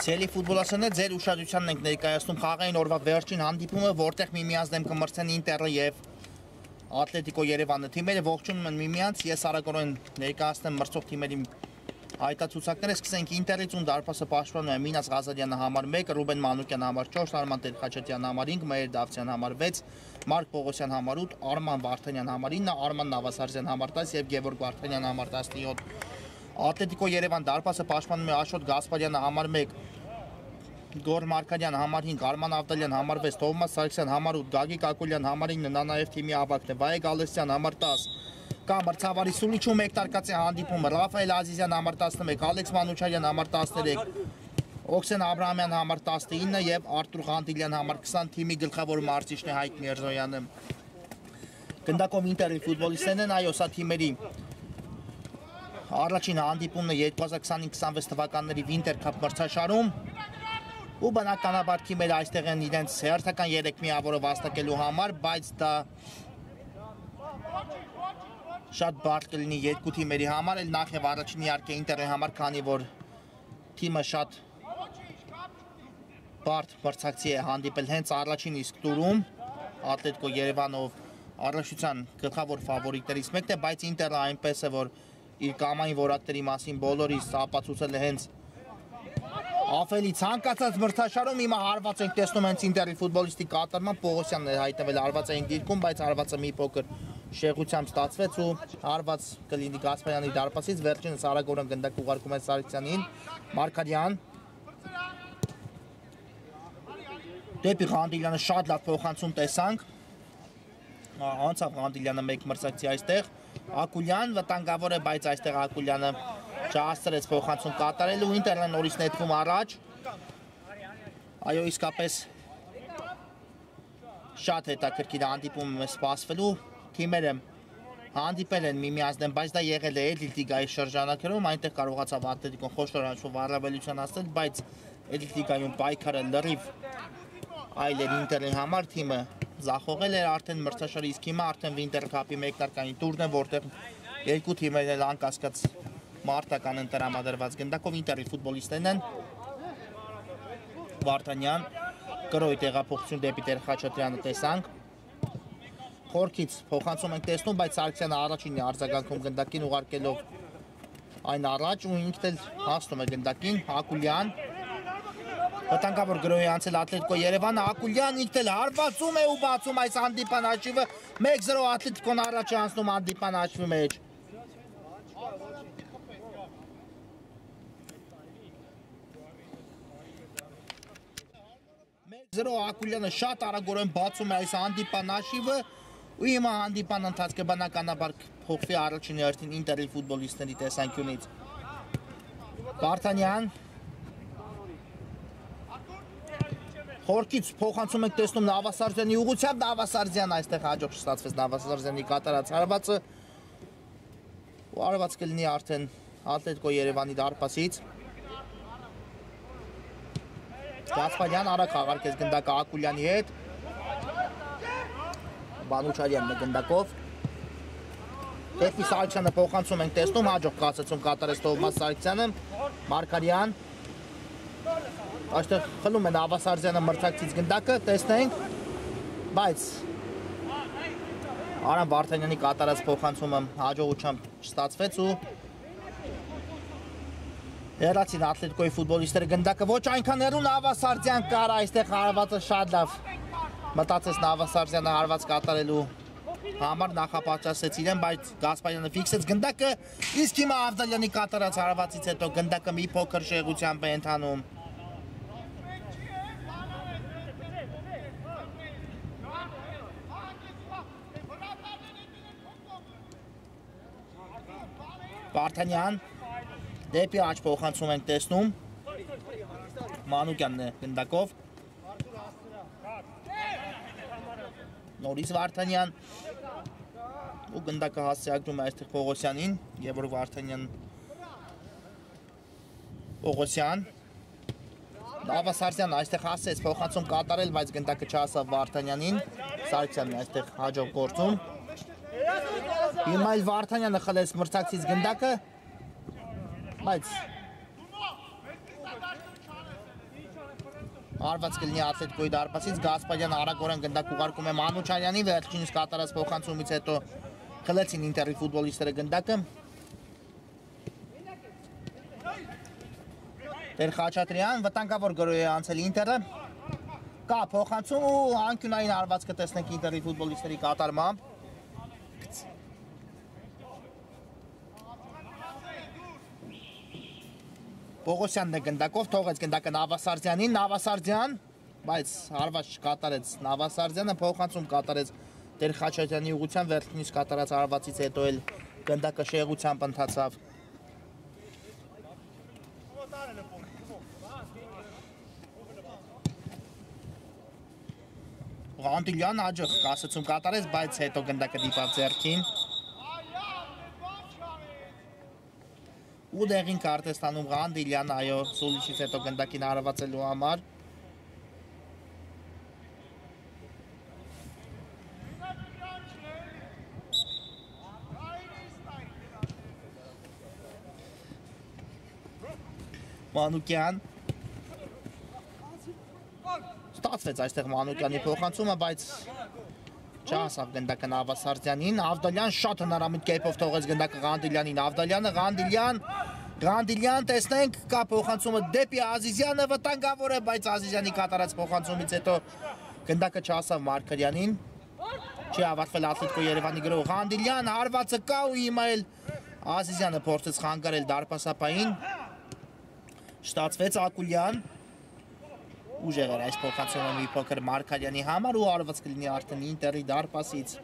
Սիրելի ֆուտբոլասերներ, ձեր ուշադրությանն ենք ներկայացնում խաղային օրվա վերջին հանդիպումը, որտեղ միմյանց դեմ կմրցեն Ինտերը եւ Ատլետիկո Երևանը թիմերը ողջունում են միմյանց, ես արագորեն ներկայացնեմ մրցող թիմերի հայտացուցակները, սկսենք Ինտերից ում դարպասը պաշտպանում է Մինաս Ղազարյանը համար 1, Ռուբեն Մանուկյանը համար 4, Արման Տեր-Խաչատյանը համար 5, Մհեր Դավթյան համար 6, Մարկ Պողոսյան համար 8, Արման Վարդանյան համար 9, Արման Նավասարզյան համար 10 եւ Գևորգ Վարդանյան համար 17։ Ատլետիկո Երևան դարպասը պաշտպանում է Աշոտ Գասպարյանը համար 1, Գոր Մարկարյան համար 5, Արման Ավդալյան համար 6, Թովմաս Սարգսյան համար 8, Գագիկ Ակուլյան համար 9, նա նաև թիմի ավագն է, Վայե Գալստյան համար 10, կա մրցավարի Սուլիչում մեկտարկած է հանդիպումը, Ռաֆայել Ազիզյան համար 11, Ալեքս Մանուչարյան համար 13, Օքսեն Աբրահամյան համար 19 եւ Արտուր Ղանդիլյան համար 20 թիմի գլխավոր մարզիչն է Հայկ Միրզոյանը։ Գնդակով Ինտերի ֆուտբոլիստներն են, այո, սա թիմերի առաջին հանդիպումն է 2025-26 թվականների Winter Cup մրցաշարում ու բնականաբար թիմերը այստեղ են իրենց հերթական 3 միավորը վաստակելու համար, բայց դա շատ բարդ կլինի երկու թիմերի համար, էլ նախ եւ առաջին իհարկե Ինտերի համար, քանի որ թիմը շատ բարդ մրցակցի է հանդիպել հենց առաջին իսկ տուրում, Ատլետիկո Երևանով առաջության գլխավոր ֆավորիտներից մեկն է, բայց Ինտերը այնպես է, որ իր կամային որակների մասին բոլորիս ապացուցել է հենց Աֆելի ցանկացած մրցաշարում հիմա հարված ենք տեսնում հենց Ինտերի ֆուտբոլիստի կատարման Պողոսյանն է հայտնվել հարվածային դիրքում, բայց հարվածը մի փոքր շեղությամբ ստացվեց ու հարված կլինի Գասպարյանի դարպասից, վերջինս արագորեն գնդակ ուղարկում է Սարգսյանին, Մարկարյան դեպի Ղանդիլյանը շատ լավ փոխանցում տեսանք, անցավ Ղանդիլյանը մեկ մրցակցի այստեղ, Ակուլյան վտանգավոր է, բայց այստեղ Ակուլյանը չհասցրեց փոխանցում կատարելու, Ինտերն նորից նետվում առաջ, այո իսկապես շատ հետաքրքիր հանդիպում է սպասվելու, թիմերը հանդիպել են միմյանց դեմ, բայց դա եղել է Էլիտ լիգայի շրջանակներում, այնտեղ կարողացավ Ատլետիկոն խոշոր հաշվով առավելության հասնել, բայց Էլիտ լիգայում պայքարը լրիվ այլ էր Ինտերի համար, թիմը զախողել էր արդեն մրցաշարի, իսկ հիմա արդեն Winter Cup-ի մեկնարկային տուրն է, որտեղ երկու թիմերն էլ անկասկած մարտական են տրամադրված գնդակով Ինտերի ֆուտբոլիստներն են Վարդանյան, կրոյ տեղափոխություն դեպի Տեր-Խաչատրյանը տեսանք, խորքից փոխանցում ենք տեսնում, բայց Սարգսյանը առաջինն է արձագանքում գնդակին ուղարկելով այն առաջ ու ինքն էլ հասնում է գնդակին, Ակուլյան վտանգավոր գրոհի անցել Ատլետիկո Երևանը, Ակուլյան ինքն էլ հարվածում է ու բացում այս հանդիպան հաշիվը, 1-0 Ատլետիկոն առաջ է անցնում հանդիպան հաշվի մեջ։ 1-0 Ակուլյանը շատ արագորեն բացում է այս հանդիպան հաշիվը ու հիմա հանդիպան ընթացքը բնականաբար փոխվի առաջին հերթին Ինտերի ֆուտբոլիստների տեսանկյունից։ Վարդանյան խորքից փոխանցում ենք տեսնում Նավասարզյանի ուղղությամբ, Նավասարզյան այստեղ հաջող չստացվեց Նավասարզյանի կատարած հարվածը ու հարված կլինի արդեն Ատլետիկո Երևանի դարպասից։ Գասպարյան արագ աղարկեց գնդակը Ակուլյանի հետ, Մանուչարյանն է գնդակով, դեպի Սարգսյանը փոխանցում ենք տեսնում, հաջող կասեցում կատարեց Թովմաս Սարգսյանը, Մարկարյան այստեղ խլում է Նավասարզյանը մրցակցից գնդակը, տեսնենք, բայց Արամ Վարդանյանի կատարած փոխանցումը հաջողությամբ չստացվեց ու հեռացին Ատլետիկոյի ֆուտբոլիստները գնդակը ոչ այնքան հեռու Նավասարզյան կար, այստեղ հարվածը շատ լավ մտածեց Նավասարզյանը հարված կատարելու համար նախապատրաստեց իրեն, բայց Գասպարյանը ֆիքսեց գնդակը, իսկ հիմա Ավդալյանի կատարած հարվածից հետո գնդակը մի փոքր շեղությամբ է ընթանում։ Վարդանյան դեպի աջ փոխանցում ենք տեսնում Մանուկյանն է գնդակով նորից Վարդանյան ու գնդակը հասցեագրում է այստեղ Պողոսյանին եւ որ Վարդանյան Պողոսյան Նավասարսյանն այստեղ հասցեց փոխանցում կատարել բայց գնդակը չհասավ Վարդանյանին Սարգսյանն այստեղ հաջող գործում Հիմա էլ Վարդանյանը խլեց մրցակցից գնդակը բայց Արված կլինի Ատլետիկոյի դարպասից Գասպարյան արագորեն գնդակ ուղարկում է Մանուչարյանին վերջինս կատարած փոխանցումից հետո խլեցին Ինտերի ֆուտբոլիստները գնդակը Տեր Խաչատրյան վտանգավոր գրոյ է անցել Ինտերը կա փոխանցում ու անկյունային արվածքը տեսնենք Ինտերի ֆուտբոլիստերի կատարմամբ Պողոսյանն է գնդակով, թողեց գնդակը Նավասարդյանին, Նավասարդյան, բայց հարված չկատարեց Նավասարդյանը, փոխանցում կատարեց Տեր Խաչատրյանի ուղղությամբ, վերջինիս կատարած հարվածից հետո էլ գնդակը շեղությամբ ընթացավ։ Ղանդիլյան հաջող կասեցում կատարեց, բայց հետո գնդակը դիպավ ձեռքին։ Ու դեղին կարդ է ստանում Ղանդիլյան, այո, Սուլիչից հետո գնդակին հարվածելու համար։ Մանուկյան Ստացվեց այստեղ Մանուկյանի փոխանցումը, բայց չհասավ գնդակը Նավասարդյանին, Ավդալյան շատ հնարամիտ կերպով թողեց գնդակը Ղանդիլյանին, Ավդալյանը, Ղանդիլյան, տեսնենք, կա փոխանցումը դեպի Ազիզյանը, վտանգավոր է, բայց Ազիզյանի կատարած փոխանցումից հետո գնդակը չհասավ Մարգարյանին, չի ավարտվել Ատլետիկո Երևանի գրող, Ղանդիլյան, հարվածը կա ու հիմա էլ Ազիզյանը փորձեց խանգարել դարպասապային, Ստացվեց Ակուլյան, ուժեղ էր այս փոխանցումը մի փոքր Մարգարյանի համար ու արված կլինի արդեն Ինտերի դարպասից։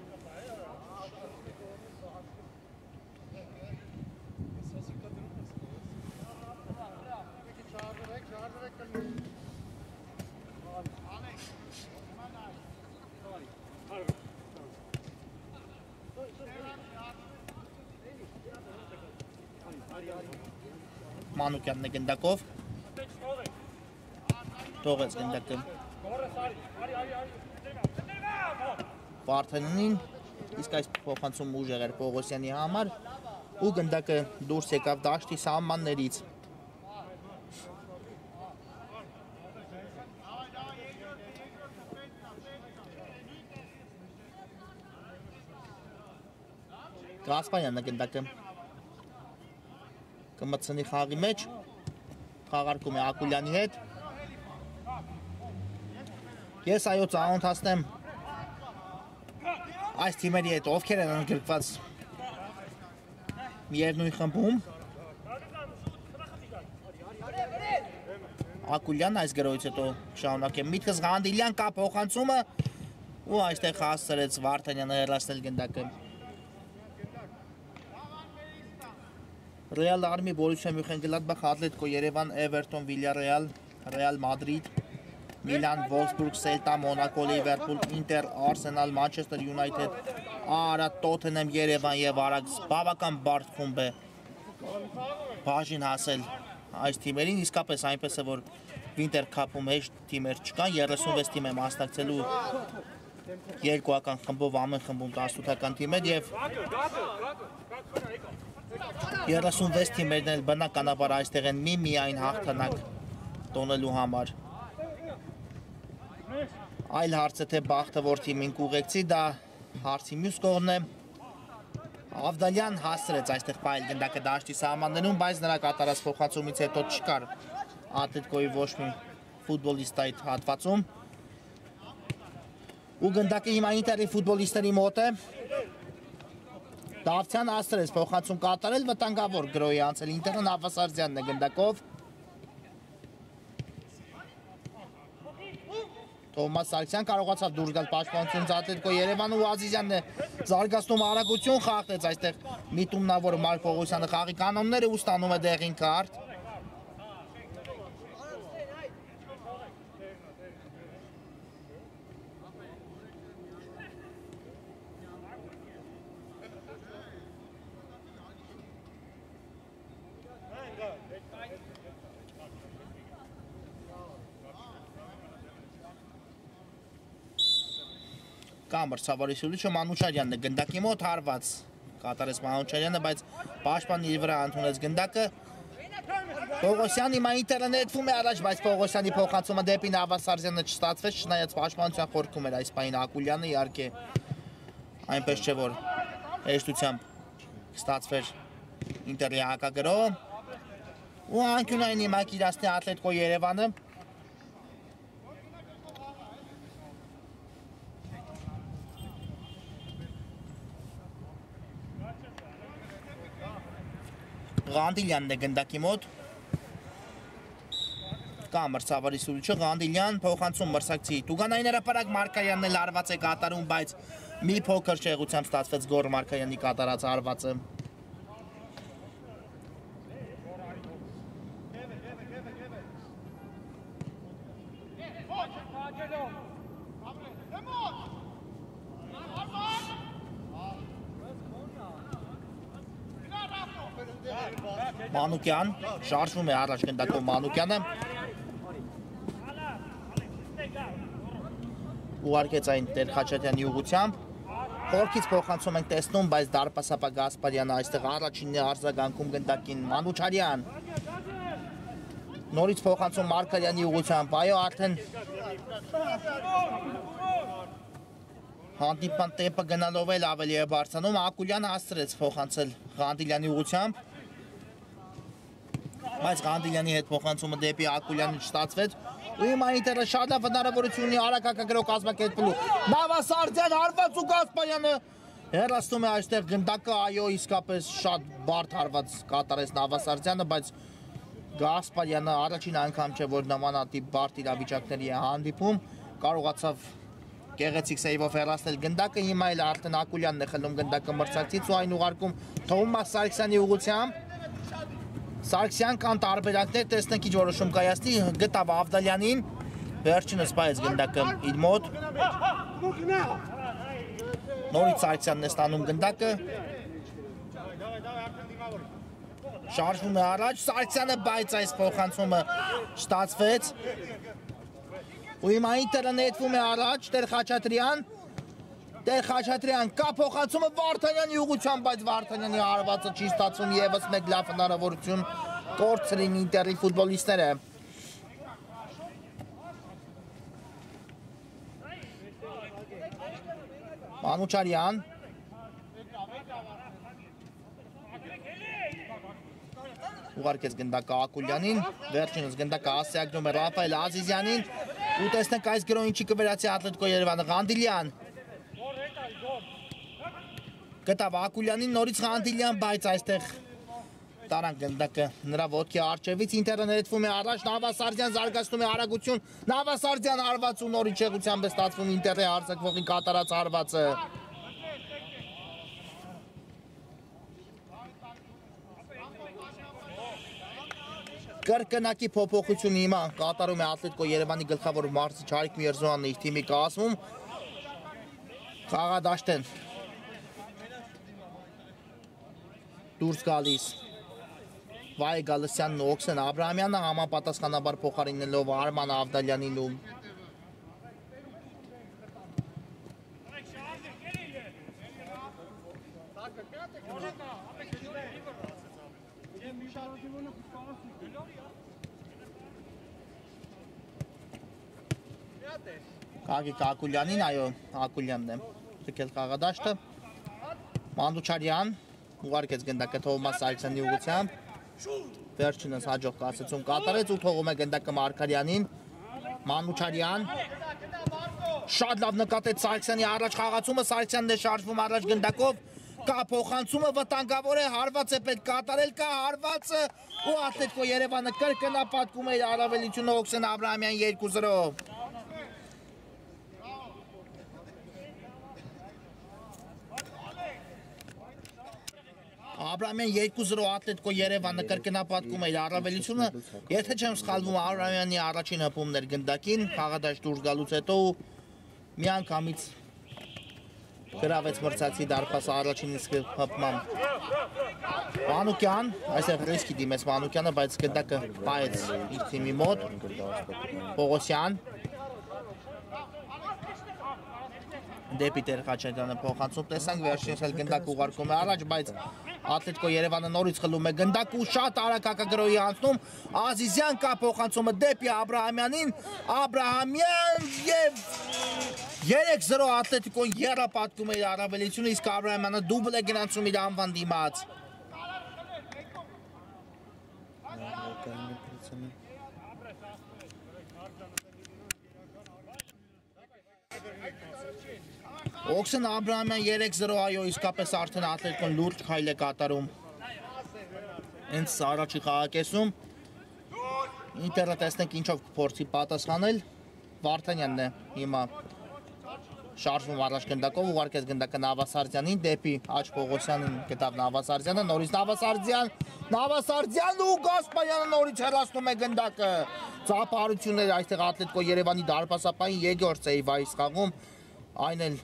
Մանուկյանն է գնդակով Թողեց գնդակը Վարդանյանին, իսկ այս փոխանցումը ուժեղ էր Պողոսյանի համար ու գնդակը դուրս եկավ դաշտի սահմաններից։ Գասպարյանը գնդակը կմտցնի խաղի մեջ, խաղարկում է Ակուլյանի հետ։ Ես այո ծանոթացնեմ այս թիմերի հետ ովքեր են ընդգրկված միևնույն խմբում։ Ակուլյան այս գրոյից հետո շարունակեմ միտքս Ղանդիլյան կա փոխանցումը ու այստեղ հասցրեց Վարդանյանը հեռացնել գնդակը։ Ռեալ Արմի, Բորուսիա Մյունխենգլադբախ, Ատլետիկո Երևան, Էվերտոն, Վիլյարեալ, Ռեալ Մադրիդ, Միլան, Վոլֆսբուրգ, Սելտա, Մոնակո, Լիվերպուլ, Ինտեր, Արսենալ, Մանչեսթեր Յունայթեդ, Արադ, Տոթենհեմ, Երևան եւ Արաքս բավական բարդ խումբ է բաժին հասել այս թիմերին, իսկապես այնպես է որ Winter Cup-ում հեշտ թիմեր չկան, 36 թիմ է մասնակցելու երկուական խմբով ամեն խմբում 18-ական թիմեր եւ 36 թիմերն էլ բնականաբար այստեղ են միայն հաղթանակ տոնելու համար։ Այլ հարցը թե բախտը որ թիմին կուղեկցի, դա հարցի մյուս կողմն է։ Ավդալյան հասցրեց այստեղ պայել գնդակը դաշտի սահմաններում, բայց նրա կատարած փոխանցումից հետո չկար Ատլետիկոյի ոչ մի ֆուտբոլիստ այդ հատվածում։ Ու գնդակը հիմա Ինտերի ֆուտբոլիստների մոտ է։ Դավթյան հասցրեց փոխանցում կատարել, վտանգավոր գրոյի անցել Ինտերը, Նավասարդյանն է գնդակով։ Թովմաս Սարգսյան կարողացավ դուրս գալ պաշտպանությունից Ատլետիկո Երևանը ու Ազիզյանն է զարգացնում արագություն խախտեց այստեղ միտումնավոր Մարկ Պողոսյանը խաղի կանոնները ու ստանում է դեղին կարտ։ Կամր Սավարիսուլիչը Մանուչարյանն է գնդակի մոտ հարված կատարեց Մանուչարյանը, բայց պաշտպանն իր վրա ընդունեց գնդակը։ Պողոսյանի Ինտերը նետվում է առաջ, բայց Պողոսյանի փոխանցումը դեպի Նավասարդյանը չստացվեց, չնայած պաշտպանության խորքում էր այս պահին Ակուլյանը, իհարկե այնպես չէ որ հեշտությամբ ստացվեր Ինտերի հակագրով ու անկյունային հիմա կիրացնի Ատլետիկո Երևանը։ Ղանդիլյանն է գնդակի մոտ։ Կա Մրցավարիսուլիչը, Ղանդիլյան, փոխանցում մրցակցի Տուգանային հրապարակ Մարկարյանն էլ հարված է կատարում, բայց մի փոքր շեղությամբ ստացվեց գոռ Մարկարյանի կատարած հարվածը։ Մանուկյան, շարժվում է առաջ գնդակով Մանուկյանը։ Ուղարկեց այն Տեր Խաչատրյանի ուղղությամբ։ Խորքից փոխանցում ենք տեսնում, բայց դարպասապա Գասպարյանը այստեղ առաջինն է արձագանքում գնդակին Մանուչարյան։ Նորից փոխանցում Մարկարյանի ուղղությամբ, այո, արդեն հանդիպան տեմպը գնալով էլ ավելի է բարձրանում, Ակուլյանը հասցրեց փոխանցել Ղանդիլյանի ուղղությամբ, բայց Ղանդիլյանի հետ փոխանցումը դեպի Ակուլյանը չստացվեց, ու հիմա Ինտերը շատ լավ հնարավորություն ունի արագ հակագրող կազմակերպելու։ Նավասարդյան հարված ու Գասպարյանը հեռացնում է այստեղ գնդակը, այո, իսկապես շատ բարդ հարված կատարեց Նավասարդյանը, բայց Գասպարյանը առաջին անգամ չէ, որ նմանատիպ բարդ իրավիճակների է հանդիպում, կարողացավ գեղեցիկ սեյվով հեռացնել գնդակը, հիմա էլ արդեն Ակուլյանն է խլում գնդակը մրցակցից ու այն ուղարկում Թովմաս Սարգսյանի ուղղությամբ։ Սարգսյան կան տարբերակներ, տեսնենք ինչ որոշում կայացնի, գտավ Ավդալյանին, վերջինս պայեց գնդակը իր մոտ։ Նորից Սարգսյանն է ստանում գնդակը։ Շարժվում է առաջ, Սարգսյանը, բայց այս փոխանցումը չստացվեց։ Ու հիմա Ինտերը նետվում է առաջ, Տեր Խաչատրյան, կա փոխանցումը Վարդանյանի ուղղությամբ, բայց Վարդանյանի հարվածը չի ստացվում, ևս մեկ լավ հնարավորություն կորցրին Ինտերի ֆուտբոլիստները։ Մանուչարյան ուղարկեց գնդակը Ակուլյանին, վերջինս գնդակը ասիագրում է Ռաֆայել Ազիզյանին ու տեսնենք այս գրոն ինչի կվերացի Ատլետիկո Երևանը, Ղանդիլյան գտավ Ակուլյանին, նորից Ղանդիլյան, բայց այստեղ տարան գնդակը նրա ոտքի առջևից, Ինտերը ներեցվում է առաջ, Նավասարդյան զարգացնում է արագություն, Նավասարդյան հարված ու նորից շեղությամբ է ստացվում Ինտերի հարձակվողի կատարած հարվածը։ Կրկնակի փոփոխություն հիմա կատարում է Ատլետիկո Երևանի գլխավոր մարզիչ Հարիկ Միրզոյանն իր թիմի կազմում։ Խաղադաշտեն դուրս գալիս Վայ Գալստյանն ու Օքսեն Աբրահամյանը, համապատասխանաբար փոխարինելով Արման Ավդալյանին ու Գագիկ Ակուլյանին, այո, Ակուլյանն է թքել խաղադաշտը։ Մանուչարյան ուղարկեց գնդակը Թովմաս Սարգսյանի ուղղությամբ, վերջինս հաջող կասեցում կատարեց ու թողում է գնդակը Մարկարյանին։ Մանուչարյան շատ լավ նկատեց Սարգսյանի առաջ խաղացումը, Սարգսյանն է շարժվում առաջ գնդակով, կա փոխանցումը, վտանգավոր է, հարված է պետք կատարել, կա հարվածը ու Ատլետիկո Երևանը կրկնապատկում է առավելությունը Օքսեն Աբրահամյան 2-0։ Աբրահամյան 2-0 Ատլետիկո Երևանը կրկնապատկում է իր առավելությունը, եթե չեմ սխալվում Աբրահամյանի առաջին հպումներ գնդակին, խաղադաշտ դուրս գալուց հետո միանգամից գրավեց մրցակցի դարպասը առաջին իսկ հպմամբ Մանուկյան, այսեղ ռիսկի դիմեց Մանուկյանը, բայց գնդակը պայեց իր թիմի մոտ, Պողոսյան դեպի Տեր Խաչատրյանը փոխանցում տեսանք վերջինս էլ գնդակ ուղարկում է առաջ, բայց Ատլետիկո Երևանը նորից խլում է գնդակ ու շատ արագ հակագրոհի անցնում Ազիզյան կա փոխանցումը դեպի Աբրահամյանին, Աբրահամյան եւ 3-0 Ատլետիկոն եռապատկում է իր առավելությունը, իսկ Աբրահամյանը դուբլ է գնացում իր անվան դիմաց Օքսեն Աբրահամյան 3-0 այո իսկապես արդեն Ատլետիկոն լուրջ քայլ է կատարում հենց առաջի խաղակեսում Ինտերը տեսնենք ինչով կփորձի պատասխանել Վարդանյանն է հիմա շարժվում առաջ գնդակով ուղարկեց գնդակը Նավասարդյանին դեպի Աչ Պողոսյանին գտավ Նավասարդյանը նորից Նավասարդյան ու Գասպարյանը նորից հեռացնում է գնդակը ծափահարություններ այստեղ Ատլետիկո Երևանի դարպասապային Եգոր Սեյվայի խաղում այն էլ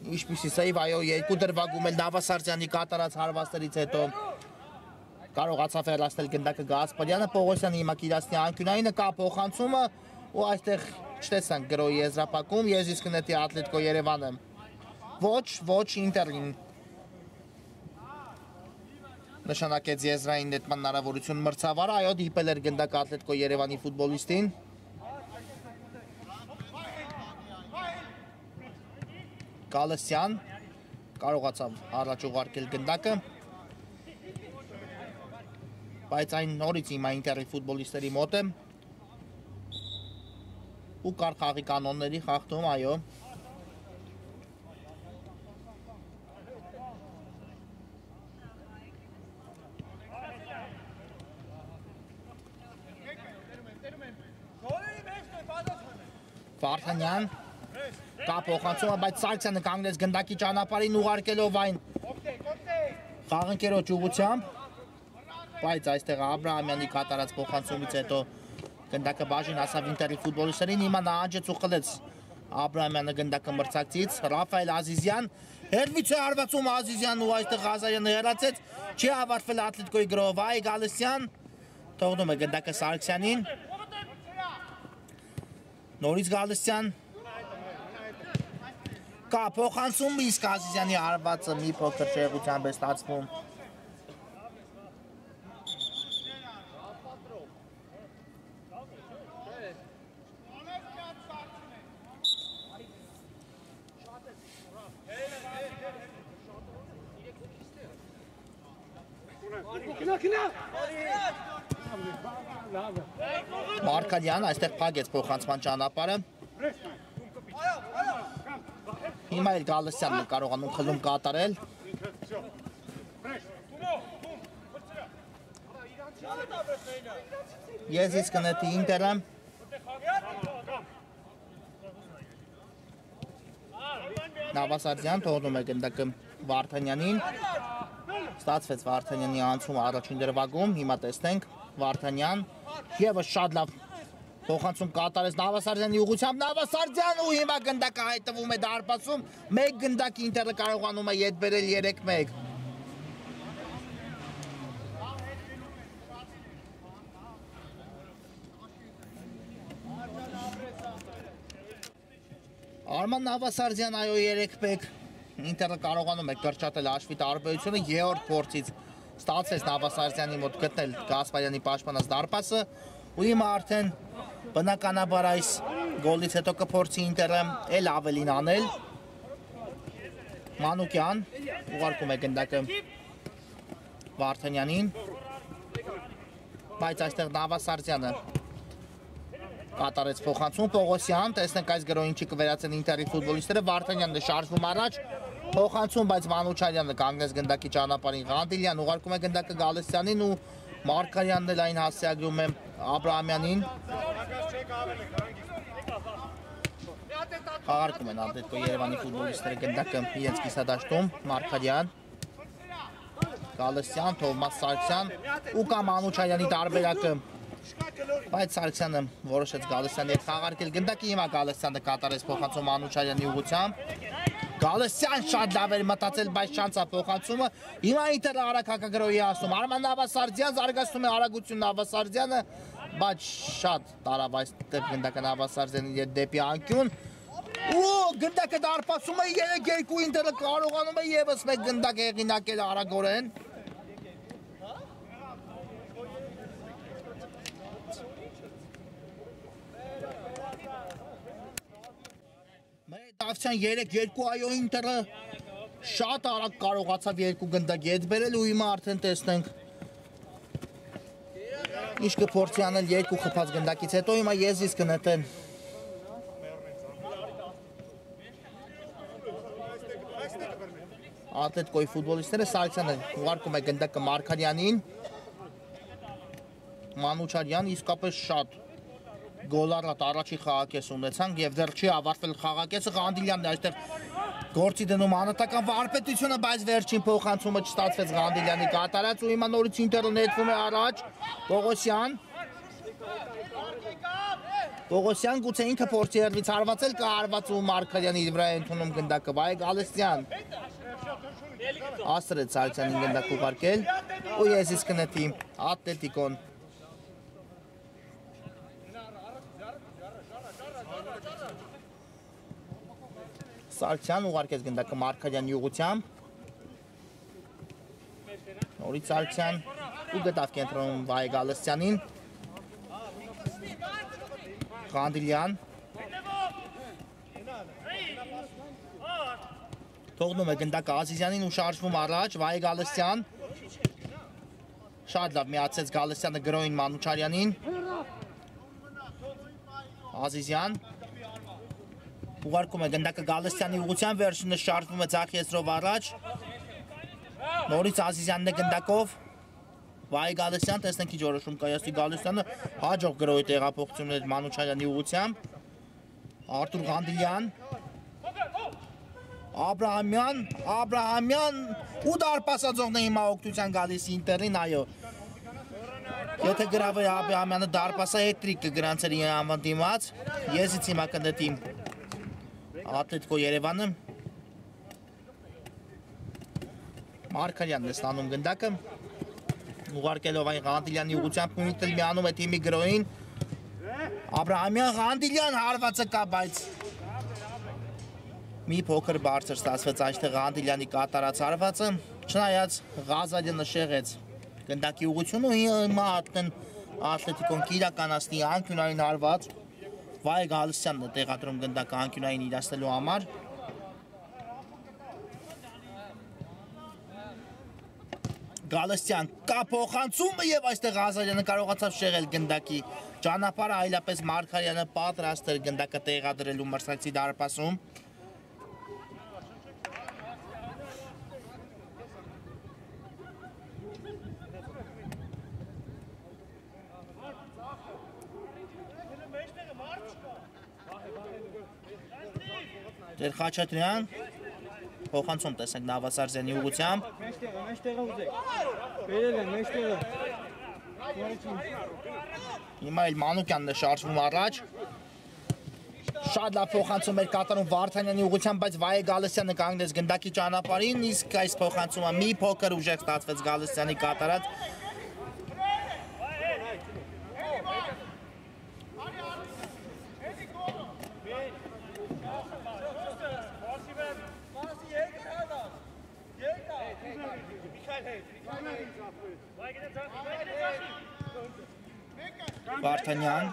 Ինչպիսի սեյվ այո երկու դրվագում էլ Նավասարդյանի կատարած հարվածներից հետո կարողացավ հեռացնել գնդակը Գասպարյանը Պողոսյանը հիմա Կիրասնի անկյունայինը կա փոխանցումը ու այստեղ չտեսանք գրոհի եզրափակում Եզիսկ նետի Ատլետիկո Երևանը ոչ Ինտերին նշանակեց եզրային նետման հնարավորություն մրցավարը այո դիպել էր գնդակ Ատլետիկո Երևանի ֆուտբոլիստին Գալստյան կարողացավ առաջ ուղարկել գնդակը բայց այն նորից հիմա Ինտերի ֆուտբոլիստերի մոտ է ու կար խաղի կանոնների խախտում այո Վարդանյան կա փոխանցումը, բայց Սարգսյանը կանգնեց գնդակի ճանապարհին ուղարկելով այն խաղընկերոջ ուղղությամբ, բայց այստեղ Աբրահամյանի կատարած փոխանցումից հետո գնդակը բաժին հասավ Ինտերի ֆուտբոլիստերին, հիմա նահանջեց ու խլեց Աբրահամյանը գնդակը մրցակցից, Ռաֆայել Ազիզյան, հերվից է հարվածում Ազիզյան ու այստեղ Ղազարյանը հեռացեց, չի ավարտվել Ատլետիկոյի գրով, այ Գալստյան թողնում է գնդակը Սարգսյանին, նորից Գալստյան Կա փոխանցում իսկ Ազիզյանի հարվածը մի փոքր շեղությամբ է ստացվում Մարկալյան այստեղ փակեց փոխանցման ճանապարհը Հիմա էլ Գալստյանն է կարողանում խլում կատարել Եզիսկ նետի Ինտերը Նավասարդյան թողնում է գնդակը Վարդանյանին Ստացվեց Վարդանյանի անցումը առաջին դրվագում, հիմա տեսնենք Վարդանյան ևս շատ լավ փոխանցում կատարեց Նավասարդյանի ուղղությամբ Նավասարդյան ու հիմա գնդակը հայտնվում է դարպասում, մեկ գնդակ Ինտերը կարողանում է ետ բերել 3-1 Արման Նավասարդյան այո 3-1 Ինտերը կարողանում է կրճատել հաշվի տարբերությունը երրորդ փորձից ստացվեց Նավասարդյանի մոտ գտնել Գասպարյանի պաշտպանած դարպասը ու հիմա արդեն բնականաբար այս գոլից հետո կփորձի Ինտերը էլ ավելին անել Մանուկյան ուղարկում է գնդակը Վարդանյանին բայց այստեղ Նավասարդյանը կատարեց փոխանցում Պողոսյան, տեսնենք այս գրոհին չի կվերացեն Ինտերի ֆուտբոլիստները, Վարդանյանն է շարժվում առաջ, փոխանցում, բայց Մանուչարյանը կանգնեց գնդակի ճանապարհին, Ղանդիլյան ուղարկում է գնդակը Գալստյանին ու Մարկարյանն էլ այն հասցեագրում է Աբրահամյանին։ Խաղարկում են Ատլետիկո Երևանի ֆուտբոլիստները գնդակը իրենց կիսադաշտում, Մարկարյան Գալստյան, Թովմաս Սարգսյան ու կամ Մանուչարյանի տարբերակը։ Բայց Սարգսյանը որոշեց Գալստյանի հետ խաղարկել գնդակի, հիմա Գալստյանը կատարեց փոխանցում Մանուչարյանի ուղղությամբ։ Գալստյան շատ լավ էր մտածել, բայց շանսա փոխանցումը։ Հիմա Ինտերը արագ հակագրոհի ասում։ Արման Նավասարդյան զարգացնում է արագություն Նավասարդյանը, բայց շատ տարավ այստեղ գնդակը Նավասարդյանի դեպի անկյուն։ Ու գնդակը դարպասում է 3-2 Ինտերը կարողանում է եւս մեկ գնդակ հեղինակել արագորեն։ Դավթյան 3-2 այո Ինտերը շատ արագ կարողացավ 2 գնդակ ետ բերել ու հիմա արդեն տեսնենք ինչ կփորձի անել 2 խփած գնդակից հետո հիմա եզիս կնետեն Ատլետիկոյի ֆուտբոլիստները Սարգսյանը ուղարկում է գնդակը Մարգարյանին Մանուչարյան իսկապես շատ գոլառատ առաջի խաղակես ունեցանք եւ դեռ չի ավարտվել խաղակեսը Ղանդիլյանն այստեղ գործի դնում անհատական վարպետությունը, բայց վերջին փոխանցումը չստացվեց Ղանդիլյանի կատարած ու հիմա նորից Ինտերը նետվում է առաջ Պողոսյան գուցե ինքը փորձի հերվից հարվածել կհարված ու Մարգարյանի վրա է ընդունում գնդակը Վայե Գալստյան Աստրեց Սարգսյանին գնդակ ուղարկել ու եզիս կնետի Ատլետիկոն Սարգսյան ուղարկեց գնդակը Մարգարյանի ուղղությամբ Նորից Սարգսյան ու գտավ կենտրոնում Վայե Գալստյանին Ղանդիլյան Թողնում է գնդակը Ազիզյանին ու շարժվում առաջ Վայե Գալստյան Շատ լավ միացեց Գալստյանը գրոհին Մանուչարյանին Ազիզյան Ուղարկում է գնդակը Գալստյանի ուղղությամբ վերջինը շարժվում է ձախ եզրով առաջ Նորից Ազիզյանն է գնդակով Վայե Գալստյան տեսնենք ինչ որոշում կայացնի Գալստյանը հաջող գրոհի տեղափոխություններ Մանուչարյանի ուղղությամբ Արտուր Ղանդիլյան Աբրահամյան ու դարպասածողն է հիմա օգնության գալիս Ինտերին, այո Եթե գրավեր Աբրահամյանը դարպասա հետրիկ կգրանցեր իր անվան դիմաց Եզից հիմա կնետի Ատլետիկո Երևանը Մարգարյանն է ստանում գնդակը Ուղարկելով այն Ղանդիլյանի ուղղությամբ Ինտել միանում է թիմի գրոհին Աբրահամյան Ղանդիլյան հարվածը կա, բայց Մի փոքր բարձր ստացվեց այստեղ Ղանդիլյանի կատարած հարվածը, չնայած Ղազարյանը շեղեց գնդակի ուղղությունը ու հիմա Ատլետիկոն կիրականացնի անկյունային հարված Վայե Գալստյանն է տեղադրում գնդակը անկյունային իրացնելու համար Գալստյան կա փոխանցումը եւ այստեղ Ղազարյանը կարողացավ շեղել գնդակի ճանապարհը այլապես Մարգարյանը պատրաստ էր գնդակը տեղադրելու մրցակցի դարպասում Դեր Խաչատրյան փոխանցում տեսենք Նավասարդյանի ուղղությամբ Մեջտեղը ուզեք Բերել են մեջտեղը Հիմա էլ Մանուկյանն է շարժվում առաջ Շատ լավ փոխանցում էր կատարում Վարդանյանի ուղղությամբ, բայց Վայե Գալստյանը կանգնեց գնդակի ճանապարհին, իսկ այս փոխանցումը մի փոքր ուժեղ ստացվեց Գալստյանի կատարած Վարդանյան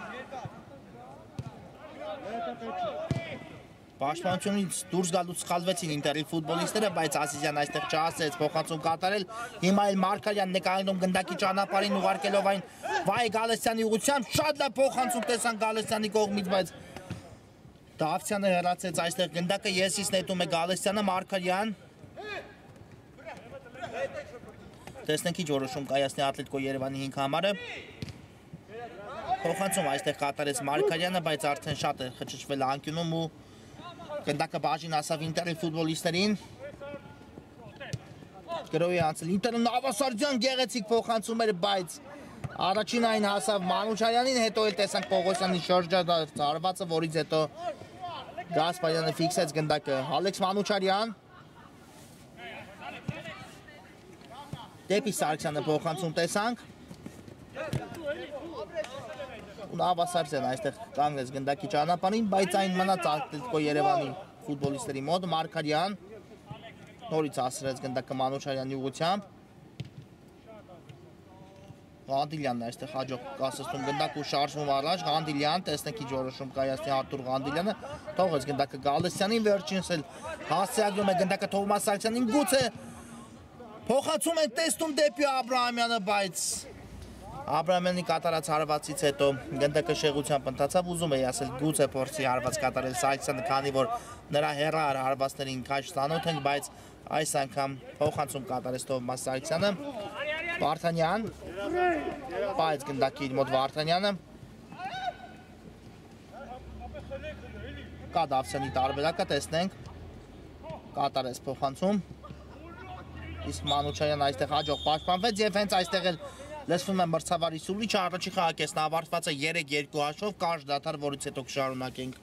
Պաշտպանությունից դուրս գալուց սխալվեցին Ինտերի ֆուտբոլիստները, բայց Ազիզյան այստեղ չհասցրեց փոխանցում կատարել։ Հիմա էլ Մարգարյանն է կանգնում գնդակի ճանապարհին ուղարկելով այն Վայե Գալստյանի ուղղությամբ, շատ լավ փոխանցում տեսան Գալստյանի կողմից, բայց Դավթյանը հեռացեց այստեղ գնդակը, եսից նետում է Գալստյանը, Մարգարյան Տեսնենք ինչ որոշում կայացնի Ատլետիկո Երևանի 5 համարը Փոխանցում այստեղ կատարեց Մարգարյանը, բայց արդեն շատ է խճճվել անկյունում ու գնդակը բաժին ասավ Ինտերի ֆուտբոլիստերին գրոյի անցել Ինտերը Նավասարդյան գեղեցիկ փոխանցում էր, բայց առաջին այն հասավ Մանուչարյանին, հետո էլ տեսանք Պողոսյանի շրջադարձարվածը, որից հետո Գասպարյանը ֆիքսեց գնդակը։ Ալեքս Մանուչարյան դեպի Սարգսյանը փոխանցում տեսանք։ Նավասարդյան այստեղ կանգնեց գնդակի ճանապարհին, բայց այն մնաց Ատլետիկո Երևանի ֆուտբոլիստերի մոտ։ Մարգարյան նորից ասրեց գնդակը Մանուչարյանի ուղղությամբ։ Ղանդիլյանն այստեղ հաջող կասեցնում գնդակ ու շարժվում առաջ։ Ղանդիլյան, տեսնեք ինչ որոշում կայացնի Արտուր Ղանդիլյանը, թողեց գնդակը Գալստյանին, վերջինս էլ հասցեագրում է գնդակը Թովմաս Սարգսյանին, գուցե փոխացում են տեսնում դեպի Աբրահամյանը, բայց Աբրահամյանի կատարած հարվածից հետո գնդակը շեղությամբ ընթացավ, ուզում էի ասել գուցե փորձի հարված կատարել Սարգսյանը, քանի որ նրա հեռահար հարվածներին քաջ ծանոթ ենք, բայց այս անգամ փոխանցում կատարեց Թովմաս Սարգսյանը։ Վարդանյան, բայց գնդակի իր մոտ Վարդանյանը, կա Դավթյանի տարբերակը, տեսնենք, կատարեց փոխանցում, իսկ Մանուչարյանը այստեղ հաջող պաշտպանվեց և հենց այստեղ էլ լսվում է մրցավարի սուլիչը, առաջի խաղակեսն ավարտված է 3-2 հաշվով, կարճ դադար, որից հետո կշարունակենք։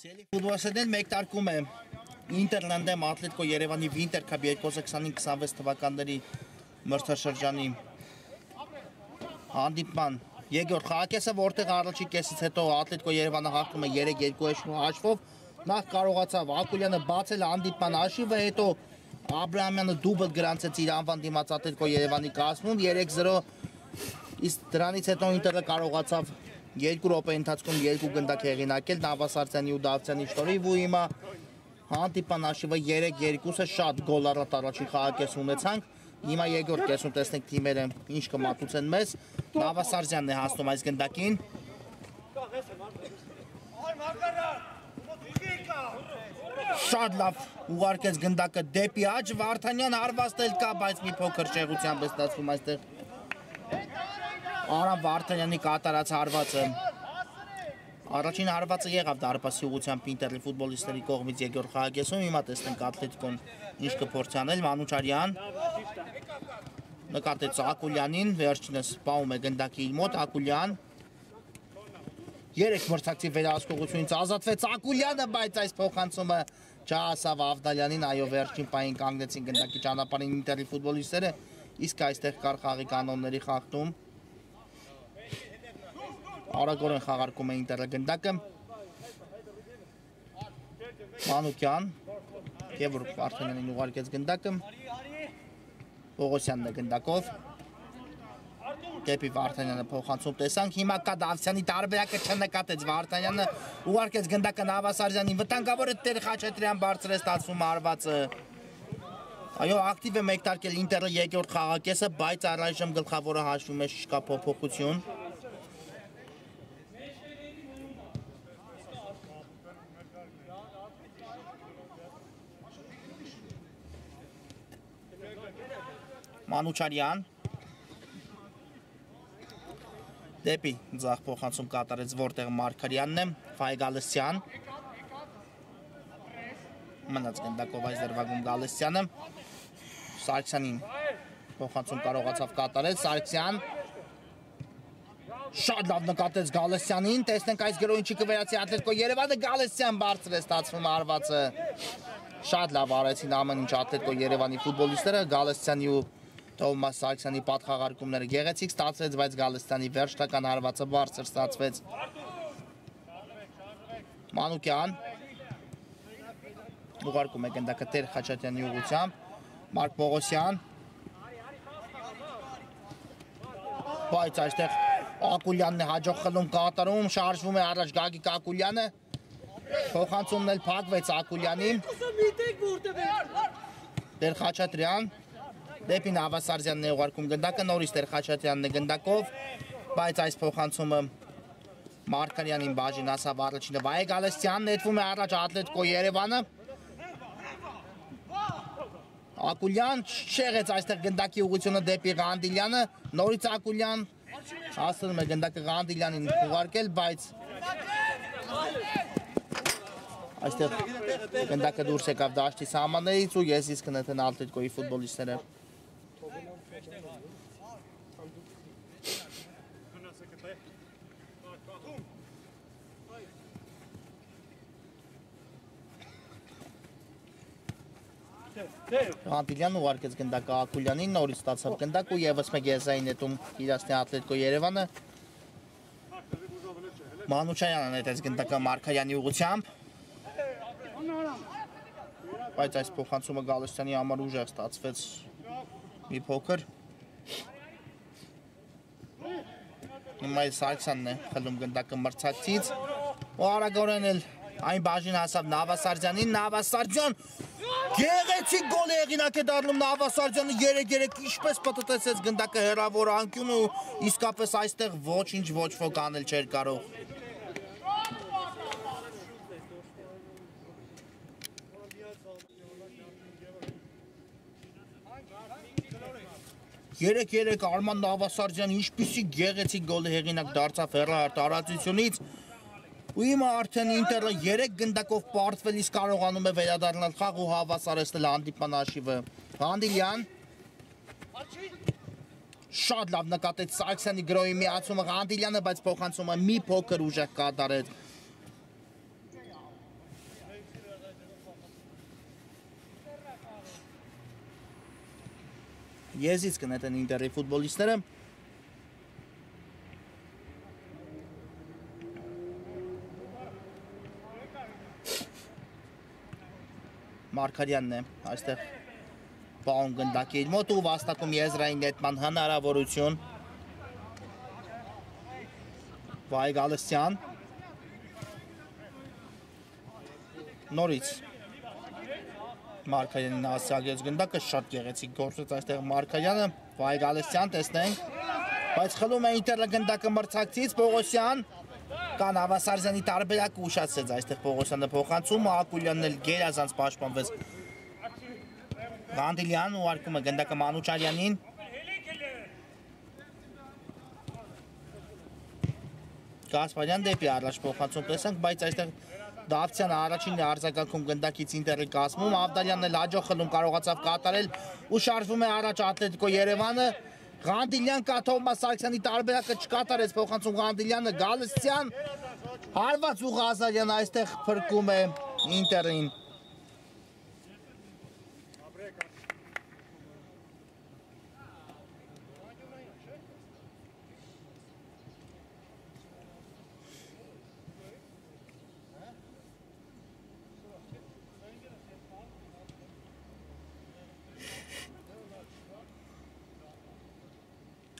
Սիրելի ֆուտբոլիստներ, մեկնարկում է Ինտերն դեմ Ատլետիկո Երևանի Վինտեր Քափ 2025-26 թվականների մրցաշրջանի հանդիպման երկրորդ խաղակեսը, որտեղ առաջի կեսից հետո Ատլետիկո Երևանը հաղթում է 3-2 հաշվով, նախ կարողացավ Ակուլյանը բացել հանդիպման հաշիվը, հետո Աբրահամյանը դուբլ գրանցեց իր անվան դիմաց Ատլետիկո Երևանի կազմում 3-0, իսկ դրանից հետո Ինտերը կարողացավ 2 րոպեի ընթացքում 2 գնդակ հեղինակել Նավասարդյանի ու Դավթյանի շնորհիվ ու հիմա հանդիպան հաշիվը 3-2-ը շատ գոլառատ առաջին խաղակես ունեցանք։ Հիմա երկրորդ կեսում տեսնենք թիմերը ինչ կմատուցեն մեզ։ Նավասարդյանն է հասնում այս գնդակին։ Շատ լավ ուղարկեց գնդակը դեպի աջ, Վարդանյան հարվածն էլ կա, բայց մի փոքր շեղությամբ է ստացվում այստեղ Արամ Վարդանյանի կատարած հարվածը։ Առաջին հարվածը եղավ դարպասի ուղղությամբ Ինտերի ֆուտբոլիստների կողմից երկրորդ խաղակեսում, հիմա տեսնենք Ատլետիկոն ինչ կփորձի անել։ Մանուչարյան նկատեց Ակուլյանին, վերջինս պահում է գնդակի իր մոտ, Ակուլյան 3 մրցակցի վերահսկողությունից ազատվեց Ակուլյանը, բայց այս փոխանցումը չհասավ Ավդալյանին, այո, վերջին պահին կանգնեցին գնդակի ճանապարհին Ինտերի ֆուտբոլիստները, իսկ այստեղ կար խաղի կանոնների խախտում։ Արագորեն խաղարկում է Ինտերը գնդակը։ Մանուկյան, Գևորգ Վարդանյանին ուղարկեց գնդակը։ Պողոսյանն է գնդակով։ Դեպի Վարդանյանը փոխանցում տեսանք, հիմա կա Դավթյանի տարբերակը չնկատեց Վարդանյանը, ուղարկեց գնդակը Նավասարդյանին, վտանգավոր է Տեր Խաչատրյան բարձր է ստացվում հարվածը։ Այո, ակտիվ է մեկնարկել Ինտերը երկրորդ խաղակեսը, բայց առայժմ գլխավորը հաշվում է չկա փոփոխություն։ Մանուչարյան դեպի ձախ փոխանցում կատարեց, որտեղ Մարգարյանն է, Ֆայ Գալստյան մնաց գնդակով այս դրվագում Գալստյանը, Սարգսյանին փոխանցում կարողացավ կատարել, Սարգսյան շատ լավ նկատեց Գալստյանին, տեսնենք այս գրոյին չի կվերացի Ատլետիկո Երևանը, Գալստյան բարձր է ստացվում հարվածը, շատ լավ արեցին ամեն ինչ Ատլետիկո Երևանի ֆուտբոլիստները, Գալստյանի ու Թովմաս Սարգսյանի պատխաղարկումները գեղեցիկ ստացվեց, բայց Գալստյանի վերջնական հարվածը բարձր ստացվեց։ Մանուկյան ուղարկում է գնդակը Տեր Խաչատրյանի ուղղությամբ, Մարկ Պողոսյան, բայց այստեղ Ակուլյանն է հաջող խլում կատարում, շարժվում է առաջ Գագիկ Ակուլյանը, փոխանցումն էլ փակվեց Ակուլյանին, Տեր Խաչատրյան դեպի Նավասարդյանն է ուղարկում գնդակը, նորից Տեր Խաչատրյանն է գնդակով, բայց այս փոխանցումը Մարգարյանին բաժին ասավ առաջինը Վայե Գալստյան, նետվում է առաջ Ատլետիկո Երևանը, Ակուլյան շեղեց այստեղ գնդակի ուղղությունը դեպի Ղանդիլյանը, նորից Ակուլյան հասնում է գնդակը Ղանդիլյանին ուղարկել, բայց Այստեղ գնդակը դուրս եկավ դաշտի սահմաններից ու ես իսկ կնետեն Ատլետիկոյի ֆուտբոլիստները։ Անդիլյան ուղարկեց գնդակը Ակուլյանին, նորից ստացավ գնդակ ու եւս մեկ եզային նետում իրացնի Ատլետիկո Երևանը։ Մանուչյանն նետեց գնդակը Մարկարյանի ուղղությամբ։ Բայց այս փոխանցումը Գալստյանի համար ուժեղ ստացվեց մի փոքր։ Հիմա Սարգսյանն է խլում գնդակը մրցակցից ու արագորեն էլ այն բաժին հասավ Նավասարդյանին, Նավասարդյան գեղեցիկ գոլ է հեղինակ է դառնում Նավասարդյանը 3-3 ինչպես պտտեցեց գնդակը հեռավոր անկյուն ու իսկապես այստեղ ոչինչ ոչ ոք անել չէր կարող։ Երեք Արման Նավասարդյանը ինչպիսի գեղեցիկ գոլ է հեղինակ դարձավ հեռահար տարածությունից ու հիմա արդեն Ինտերը 3 գնդակով պարտվել իսկ կարողանում է վերադառնալ խաղ ու հավասարեցնել հանդիպման հաշիվը։ Ղանդիլյան շատ լավ նկատեց Սարգսյանի գրոյի միացումը Ղանդիլյանը, բայց փոխանցումը մի փոքր ուժեղ կատարեց։ Եզից կնետեն Ինտերի ֆուտբոլիստները։ Մարկարյանն է այստեղ պահում գնդակի իր մոտ ու վաստակում եզրային նետման հնարավորություն։ Վայ Գալստյան նորից Մարկարյանին հասցրեց գնդակը շատ գեղեցիկ գործեց այստեղ Մարկարյանը, Վայ Գալստյան տեսնենք, բայց խլում է Ինտերը գնդակը մրցակցից Պողոսյան կան Նավասարդյանի տարբերակը ուշացրեց այստեղ Պողոսյանը փոխանցումը, Ակուլյանն էլ գերազանց պաշտպանվեց։ Ղանդիլյան ուղարկում է գնդակը Մանուչարյանին։ Գասպարյան դեպի առաջ փոխանցում տեսանք, բայց այստեղ Դավթյանը առաջին արձագանքում գնդակից Ինտերի կազմում, Ավդալյանն էլ հաջող խլում կարողացավ կատարել ու շարժվում է առաջ Ատլետիկո Երևանը։ Ղանդիլյան Թովմաս Սարգսյանի տարբերակը չկատարեց փոխանցում Ղանդիլյանը, Գալստյան հարված ու Ղազարյան այստեղ փրկում է Ինտերին։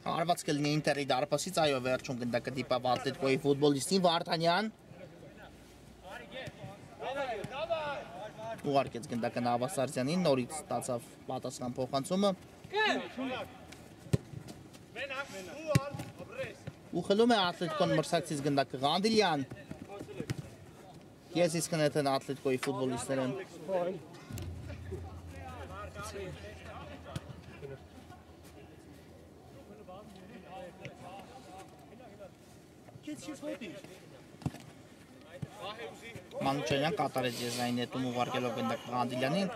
Հարված կլինի Ինտերի դարպասից, այո վերջում գնդակը դիպավ Ատլետիկոյի ֆուտբոլիստին Վարդանյան։ Ուղարկեց գնդակը Նավասարդյանին, նորից ստացավ պատասխան փոխանցումը։ Ու խլում է Ատլետիկոն մրցակցից գնդակը Ղանդիլյան։ Ես իսկ կնետեն Ատլետիկոյի ֆուտբոլիստներն։ Մանուչարյան կատարեց եզրային նետում ուղարկելով գնդակը Ղանդիլյանին,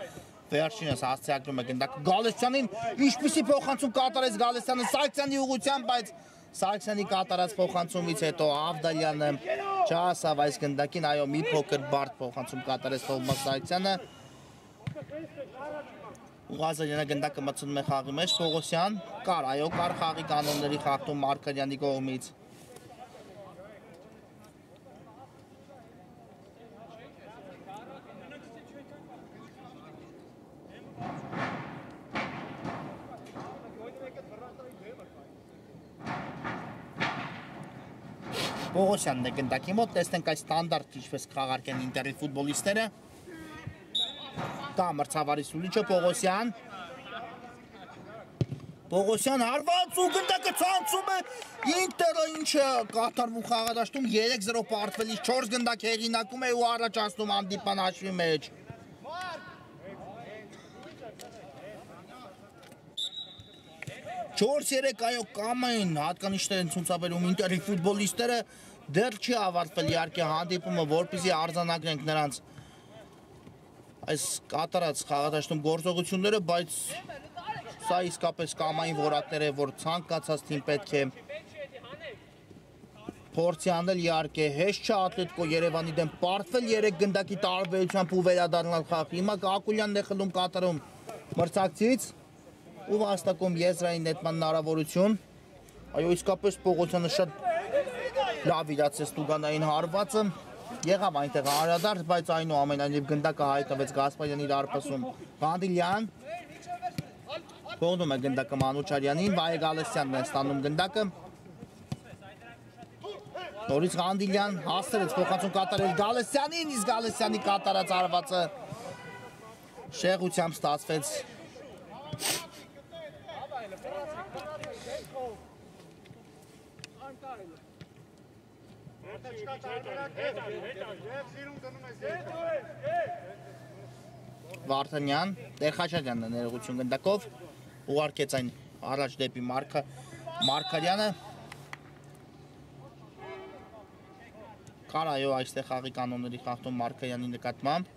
վերջինս հասցեագրում է գնդակը Գալստյանին, ինչպիսի փոխանցում կատարեց Գալստյանը Սարգսյանի ուղղությամբ, բայց Սարգսյանի կատարած փոխանցումից հետո Ավդալյանը չհասավ այս գնդակին, այո մի փոքր բարդ փոխանցում կատարեց Թովմաս Սարգսյանը։ Ղազարյանը գնդակը մտցնում է խաղի մեջ, Պողոսյան կար, այո կար խաղի կանոնների խախտում Մարկարյանի կողմից։ Պողոսյանն է գնդակի մոտ, տեսնենք այս ստանդարտ ինչպես կխաղարկեն Ինտերի ֆուտբոլիստները։ Կա մրցավարի սուլիչը Պողոսյան։ Պողոսյան հարված ու գնդակը ցանցում է Ինտերը ինչը կատարվում խաղադաշտում 3-0 պարտվելիս 4 գնդակ հեղինակում է ու առաջացնում հանդիպան հաշվի մեջ։ 4-3 այո կամային հատկանիշներ են ցուցաբերում Ինտերի ֆուտբոլիստները, դեռ չի ավարտվել իհարկե հանդիպումը, որպեսզի արձանագրենք նրանց այս կատարած խաղադաշտում գործողությունները, բայց սա իսկապես կամային որակներ է, որ ցանկացած թիմ պետք է փորձի անել, իհարկե հեշտ չէ Ատլետիկո Երևանի դեմ պարտվել 3 գնդակի տարբերությամբ ու վերադառնալ խաղ։ Հիմա Ակուլյանն է խլում կատարում մրցակցից ու վաստակում եզրային նետման հնարավորություն։ Այո, իսկապես Պողոսյանը շատ լավ իրացեց Տուգանային հարվածը։ Եղավ այնտեղ անդրադարձ, բայց այնուամենայնիվ գնդակը հայտնվեց Գասպարյանի դարպասում։ Ղանդիլյան փողնում է գնդակը Մանուչարյանին, Վայե Գալստյանն է ստանում գնդակը։ Նորից Ղանդիլյան հասցրեց փոխանցում կատարել Գալստյանին, իսկ Գալստյանի կատարած հարվածը շեղությամբ ստացվեց։ Վարդանյան, Տեր-Խաչատյանն է ներողություն գնդակով, ուղարկեց այն առաջ դեպի Մարգարյանը։ Կար այո այստեղ խաղի կանոնների խախտում Մարգարյանի նկատմամբ։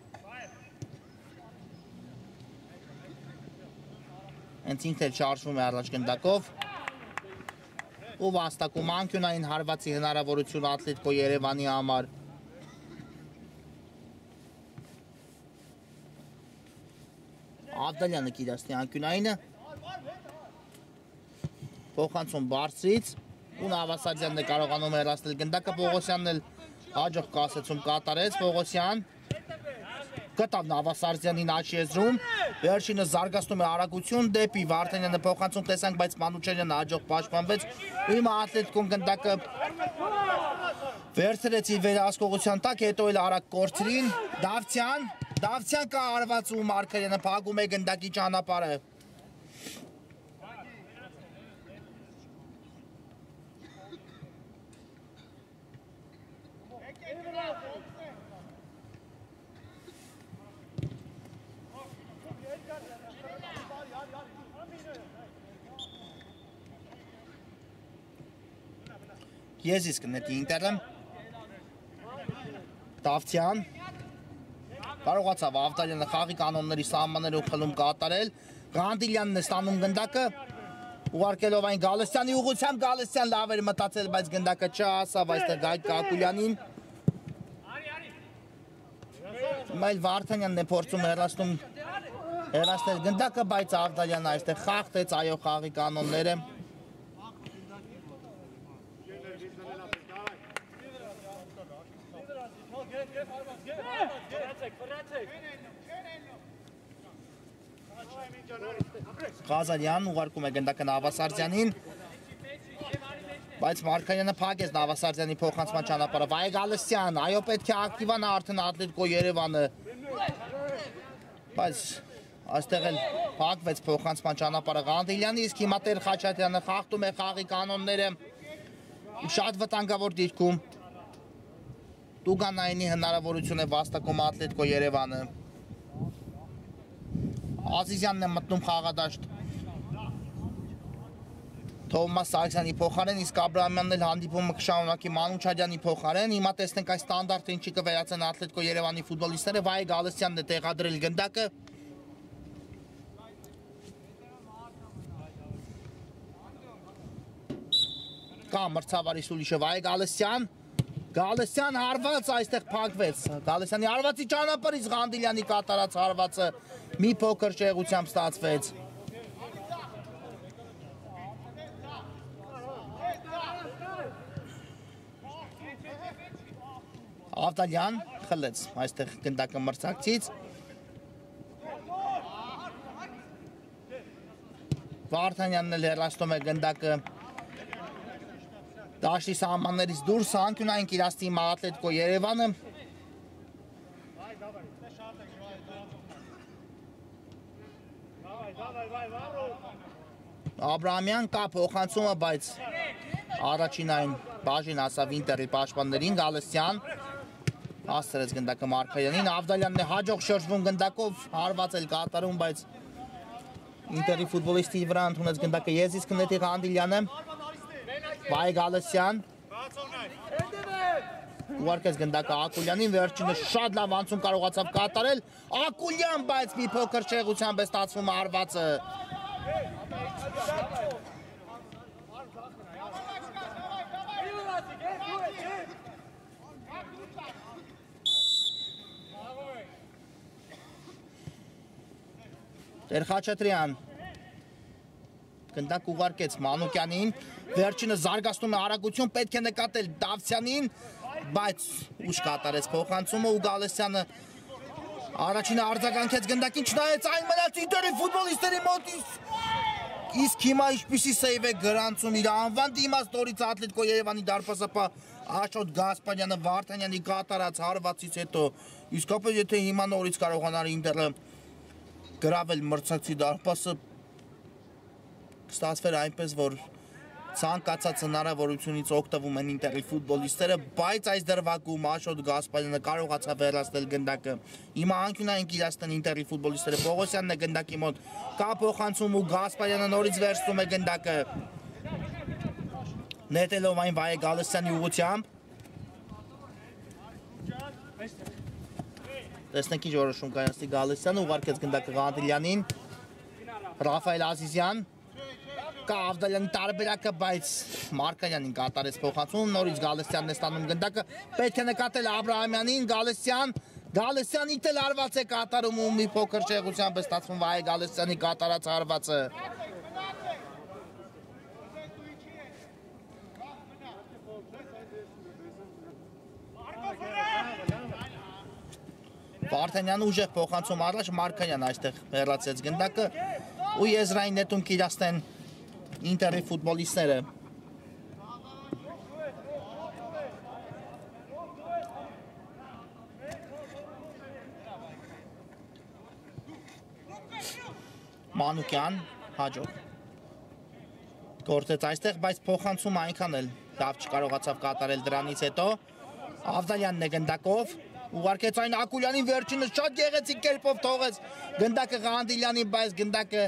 Հենց ինքն էլ շարժվում է առաջ գնդակով ու վաստակում անկյունային հարվածի հնարավորություն Ատլետիկո Երևանի համար։ Ավդալյանը կիրացնի անկյունայինը, փոխանցում բարձրից ու Նավասարդյանն է կարողանում հեռացնել գնդակը, Պողոսյանն էլ հաջող կասեցում կատարեց, Պողոսյան գտավ Նավասարդյանին աջ եզրում, վերջինը զարգացնում է արագություն դեպի Վարդանյանը փոխանցում տեսանք, բայց Մանուչարյանը հաջող պաշտպանվեց, ու հիմա Ատլետիկոն գնդակը վերցրեց իր վերահսկողության տակ, հետո էլ արագ կորցրին, Դավթյան կա արված ու Մարգարյանը փակում է գնդակի ճանապարհը։ Եզիս կնետի ինտերը, Դավթյան, կարողացավ Ավդալյանը խաղի կանոնների սահմաններով խլում կատարել, Ղանդիլյանն է ստանում գնդակը, ուղարկելով այն Գալստյանի ուղղությամբ, Գալստյան լավ էր մտածել, բայց գնդակը չհասավ այստեղ Գայթ Ակուլյանին։ Այլ Վարդանյանն է փորձում հեռացնել գնդակը, բայց Ավդալյանը այստեղ խախտեց այո խաղի կանոնները։ Ղազարյան ուղարկում է գնդակը Նավասարդյանին, բայց Մարգարյանը փակեց Նավասարդյանի փոխանցման ճանապարհը, Վայե Գալստյան, այո պետք է ակտիվանա արդեն Ատլետիկո Երևանը, բայց այստեղ էլ փակվեց փոխանցման ճանապարհը Ղանդիլյանի, իսկ հիմա Տեր-Խաչատյանը խախտում է խաղի կանոնները շատ վտանգավոր դիրքում։ Տուգանայինի հնարավորություն է վաստակում Ատլետիկո Երևանը։ Ազիզյանն է մտնում խաղադաշտ Թովմաս Սարգսյանի փոխարեն, իսկ Աբրահամյանն էլ հանդիպումը կշարունակի Մանուչարյանի փոխարեն։ Հիմա տեսնենք այս ստանդարտը ինչի կվերացնեն Ատլետիկո Երևանի ֆուտբոլիստները, Վայե Գալստյանն է տեղադրել գնդակը։ Կա մրցավարի սուլիշը Վայե Գալստյան հարված այստեղ փակվեց, Գալստյանի հարվածի ճանապարհից Ղանդիլյանի կատարած հարվածը մի փոքր շեղությամբ ստացվեց։ Ավդալյան խլեց այստեղ գնդակը մրցակցից։ Վարդանյանն էլ հեռացնում է գնդակը դաշտի սահմաններից դուրս, անկյունային կիրացնի Ատլետիկո Երևանը։ Աբրահամյան կա փոխանցումը, բայց առաջին այն բաժին ասավ Ինտերի պաշտպաններին, Գալստյան հասցրեց գնդակը Մարգարյանին, Ավդալյանն է հաջող շրջվում գնդակով, հարված էլ կատարում, բայց Ինտերի ֆուտբոլիստի վրա ընդունեց գնդակը Եզիս կնետի Ղանդիլյանը, Վայե Գալստյան, Ուղարկեց գնդակը Ակուլյանին, վերջինը շատ լավ անցում կարողացավ կատարել Ակուլյան, բայց մի փոքր շեղությամբ է ստացվում հարվածը։ Տեր Խաչատրյան գնդակ ուղարկեց Մանուկյանին, վերջինը զարգացնում է արագություն, պետք է նկատել Դավթյանին, բայց ուշ կատարեց փոխանցումը ու Գալստյանը առաջինը արձագանքեց գնդակին, չնայած այն մնաց Ինտերի ֆուտբոլիստերի մոտ, իսկ հիմա ինչպիսի սեյվ է գրանցում իր անվան դիմաց նորից Ատլետիկո Երևանի դարպասապահ Աշոտ Գասպարյանը Վարդանյանի կատարած հարվածից հետո, իսկապես եթե հիմա նորից կարողանար Ինտերը գրավել մրցակցի դարպասը, կստացվեր այնպես, որ ցանկացած հնարավորությունից օգտվում են Ինտերի ֆուտբոլիստերը, բայց այս դրվագում Աշոտ Գասպարյանը կարողացավ վերացնել գնդակը։ Հիմա անկյունային իրացնեն Ինտերի ֆուտբոլիստերը, Պողոսյանն է գնդակի մոտ, կա փոխանցում ու Գասպարյանը նորից վերցնում է գնդակը։ Նետելով այն Վայե Գալստյանի ուղղությամբ։ Տեսնենք ինչ որոշում կայացնի Գալստյանը, ուղարկեց գնդակը Ղանդիլյանին, Ռաֆայել Ազիզյան, կա Ավդալյանի տարբերակը, բայց Մարկարյանին կատարեց փոխանցում, նորից Գալստյանն է ստանում գնդակը, պետք է նկատել Աբրահամյանին, Գալստյանն իտ էլ հարված է կատարում ու մի փոքր շեղությամբ է ստացվում Վայե Գալստյանի կատարած հարվածը։ Վարդանյանը ուժեղ փոխանցում առաջ, Մարկարյան այստեղ հեռացեց գնդակը ու եզրային նետում կիրացնեն Ինտերի ֆուտբոլիստները։ Մանուկյան, հաջող գործեց այստեղ, բայց փոխանցումը այնքան էլ լավ չկարողացավ կատարել դրանից հետո։ Ավդալյանն է գնդակով, ուղարկեց այն Ակուլյանին, վերջինը շատ գեղեցիկ կերպով թողեց գնդակը Ղանդիլյանին, բայց գնդակը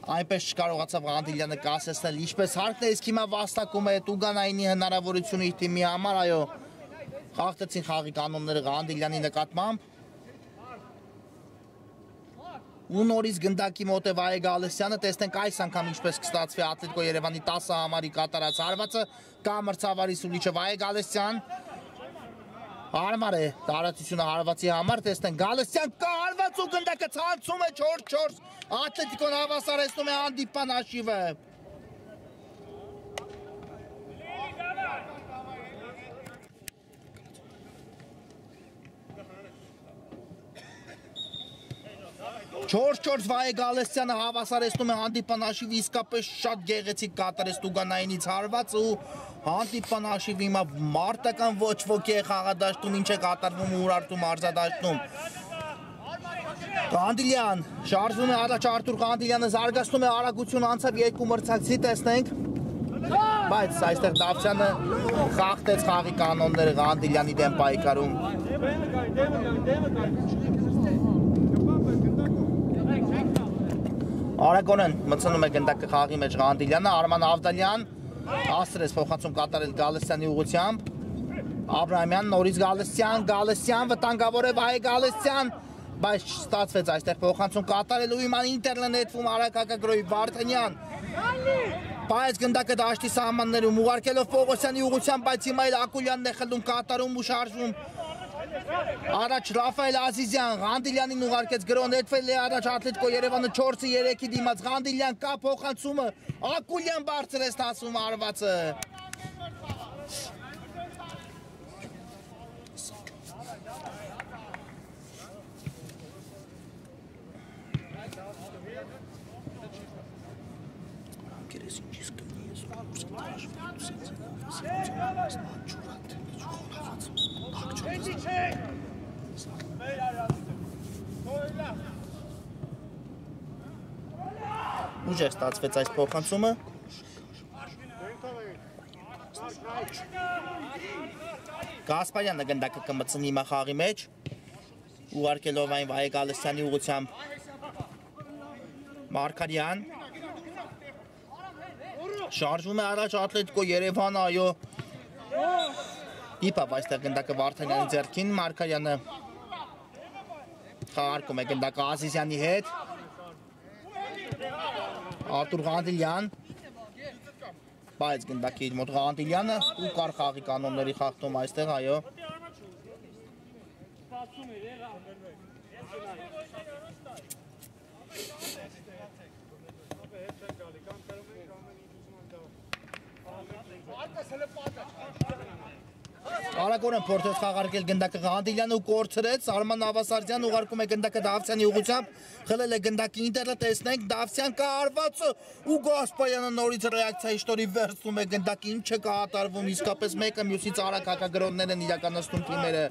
այնպես չկարողացավ Ղանդիլյանը կասեցնել, ինչպես հարկն է, իսկ հիմա վաստակում է Տուգանայինի հնարավորությունը իր թիմի համար, այո, խախտեցին խաղի կանոնները Ղանդիլյանի նկատմամբ։ Ու նորից գնդակի մոտ է Վայե Գալստյանը, տեսնենք այս անգամ ինչպես կստացվի Ատլետիկո Երևանի 10 համարի կատարած հարվածը, կա մրցավարի սուլիչը Վայե Գալստյան, հարմար է տարածությունը հարվածի համար, տեսնենք Գալստյան կա հարված ու գնդակը ցանցում է 4-4, Ատլետիկոն հավասարեցնում է հանդիպան հաշիվը։ Չորս Վայե Գալստյանը հավասարեցնում է հանդիպան հաշիվը, իսկապես շատ գեղեցիկ կատարեց Տուգանայինից հարված ու հանդիպան հաշիվը հիմա մարտական ոչ ոքի է խաղադաշտում, ինչ է կատարվում Ուրարտու մարզադաշտում։ Ղանդիլյան շարժվում է առաջ, Արտուր Ղանդիլյանը զարգացնում է արագություն, անցավ երկու մրցակցի, տեսնենք, բայց այստեղ Դավթյանը խախտեց խաղի կանոնները Ղանդիլյանի դեմ պայքարում։ Արագորեն մտցնում է գնդակը խաղի մեջ Ղանդիլյանը, Արման Ավդալյան աստրեց փոխանցում կատարել Գալստյանի ուղղությամբ, Աբրահամյան, նորից Գալստյան, վտանգավոր է Վայե Գալստյան, բայց չստացվեց այստեղ փոխանցում կատարելու, հիմա Ինտերն է նետվում արագ հակագրոհի Վարդանյան, բայց գնդակը դաշտի սահմաններում ուղարկելով Պողոսյանի ուղղությամբ, բայց հիմա էլ Ակուլյանն է խլում կատարում ու շարժվում առաջ Ռաֆայել Ազիզյան, Ղանդիլյանին ուղարկեց գրոհ, նետվել է առաջ Ատլետիկո Երևանը 4-3-ի դիմաց, Ղանդիլյան կա փոխանցումը, Ակուլյան բարձր է ստացվում հարվածը։ Ուժեղ ստացվեց այս փոխանցումը։ Գասպարյանը գնդակը կմտցնի հիմա խաղի մեջ, ուղարկելով այն Վայե Գալստյանի ուղղությամբ Մարկարյան, Շարժվում է առաջ Ատլետիկո Երևանը, այո։ Իպավ այստեղ գնդակը Վարդանյանի ձեռքին, Մարգարյանը խաղարկում է գնդակը Ազիզյանի հետ։ Արտուր Ղանդիլյան, բայց գնդակի իր մոտ Ղանդիլյանը ու կար խաղի կանոնների խախտում այստեղ, այո։ Արագորեն փորձեց խաղարկել գնդակը Ղանդիլյանը ու կորցրեց, Արման Նավասարդյան ուղարկում է գնդակը Դավթյանի ուղղությամբ, խլել է գնդակի ինտերը, տեսնենք Դավթյան կարվածը ու Գասպարյանը նորից ռեակցիայի շտորի վերցնում է գնդակի, ինչ է կատարվում, իսկապես մեկը մյուսից արագ հակագրոններ են իրականացնում թիմերը։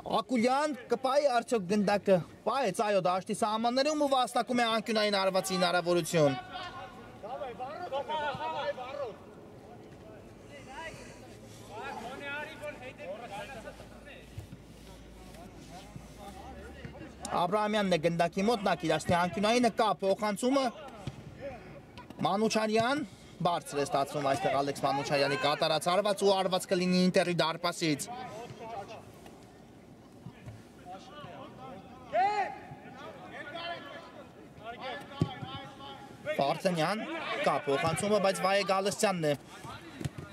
Ակուլյան կպայի արդյոք գնդակը, պայեց այո դաշտի սահմաններում ու վաստակում է անկյունային արվածի հնարավորություն։ Աբրահամյանն է գնդակի մոտ, նա կիրասնի անկյունայինը կա փոխանցումը, Մանուչարյան, բարձր է ստացվում այստեղ Ալեքս Մանուչարյանի կատարած արված ու արված կլինի ինտերի դարպասից։ Վարդանյան, կա փոխանցումը, բայց Վայե Գալստյանն է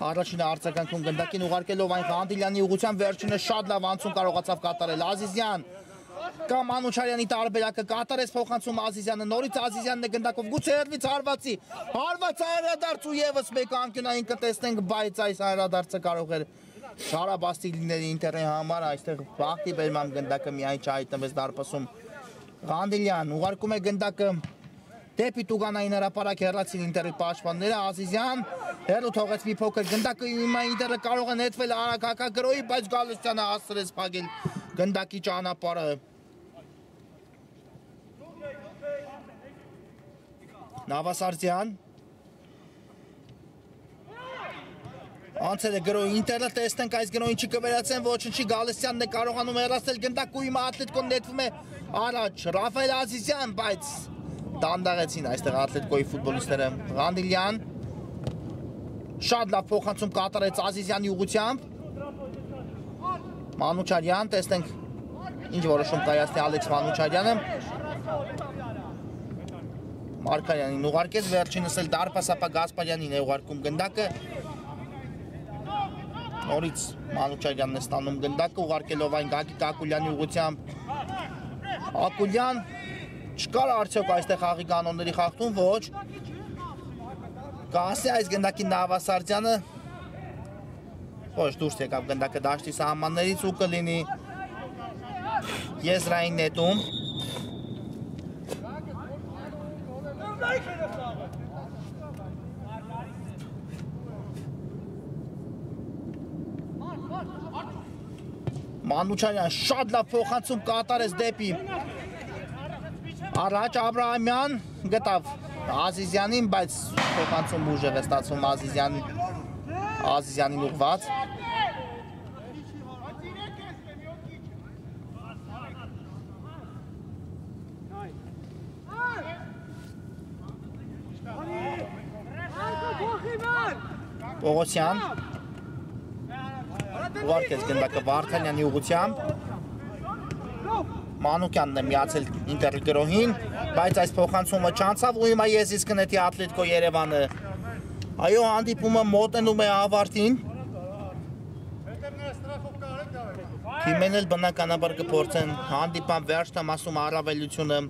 առաջինը արձագանքում գնդակին ուղարկելով այն Ղանդիլյանի ուղղությամբ, վերջինը շատ լավ անցում կարողացավ կատարել Ազիզյան։ Կա Մանուչարյանի տարբերակը կատարեց փոխանցում Ազիզյանը, նորից Ազիզյանն է գնդակով, գուցե հեռվից հարվածի, հարված հայրադարձ ու եւս մեկ անկյունային կտեսնենք, բայց այս հայրադարձը կարող էր շարաբաստիկ լինել ինտերի համար, այստեղ բախտի բերմամբ գնդակը միայն չհայտնվեց դարպասում։ Ղանդիլյան ուղարկում է գնդակը դեպի Տուգանային հրապարակ հեռացին ինտերի պաշտպանները, Ազիզյան հեռու թողեց մի փոքր գնդակը, հիմա ինտերը կարող է նետվել արագ հակագրոյի, բայց Գալստյանը հասցրեց փակել գնդակի ճանապարհը։ Նավասարդյան անցել է գրոյի ինտերը, տեսնենք այս գրոյին չի կվերացեն, ոչնչի Գալստյանն է կարողանում հեռացնել գնդակը ու հիմա Ատլետիկոն նետվում է առաջ, Ռաֆայել Ազիզյան, բայց դանդաղեցին այստեղ Ատլետիկոյի ֆուտբոլիստները։ Ղանդիլյան շատ լավ փոխանցում կատարեց Ազիզյանի ուղղությամբ։ Մանուչարյան, տեսնենք ինչ որոշում կայացնի Ալեքս Մանուչարյանը։ Մարգարյանին ուղարկեց, վերջինս էլ դարպասապա Գասպարյանին է ուղարկում գնդակը։ Նորից Մանուչարյանն է ստանում գնդակը, ուղարկելով այն Գագիկ Ակուլյանի ուղղությամբ։ Ակուլյան չկար արդյոք այստեղ խաղի կանոնների խախտում, ոչ։ Կասի այս գնդակի Նավասարդյանը ոչ դուրս եկավ գնդակը դաշտի սահմաններից ու կլինի եզրային նետում։ Մանուչարյան շատ լավ փոխանցում կատարեց դեպի առաջ Աբրահամյան գտավ Ազիզյանին, բայց փոխանցում ուժեղ է ստացվում Ազիզյանին ուղղված։ Պողոսյան ուղարկեց գնդակը Վարդանյանի ուղղությամբ։ Մանուկյանն է միացել ինտերի գրոհին, բայց այս փոխանցումը չանցավ ու հիմա եզից կնետի Ատլետիկո Երևանը։ Այո, հանդիպումը մոտենում է ավարտին։ Թիմերն էլ բնականաբար կփորձեն հանդիպան վերջ տամասում առավելությունը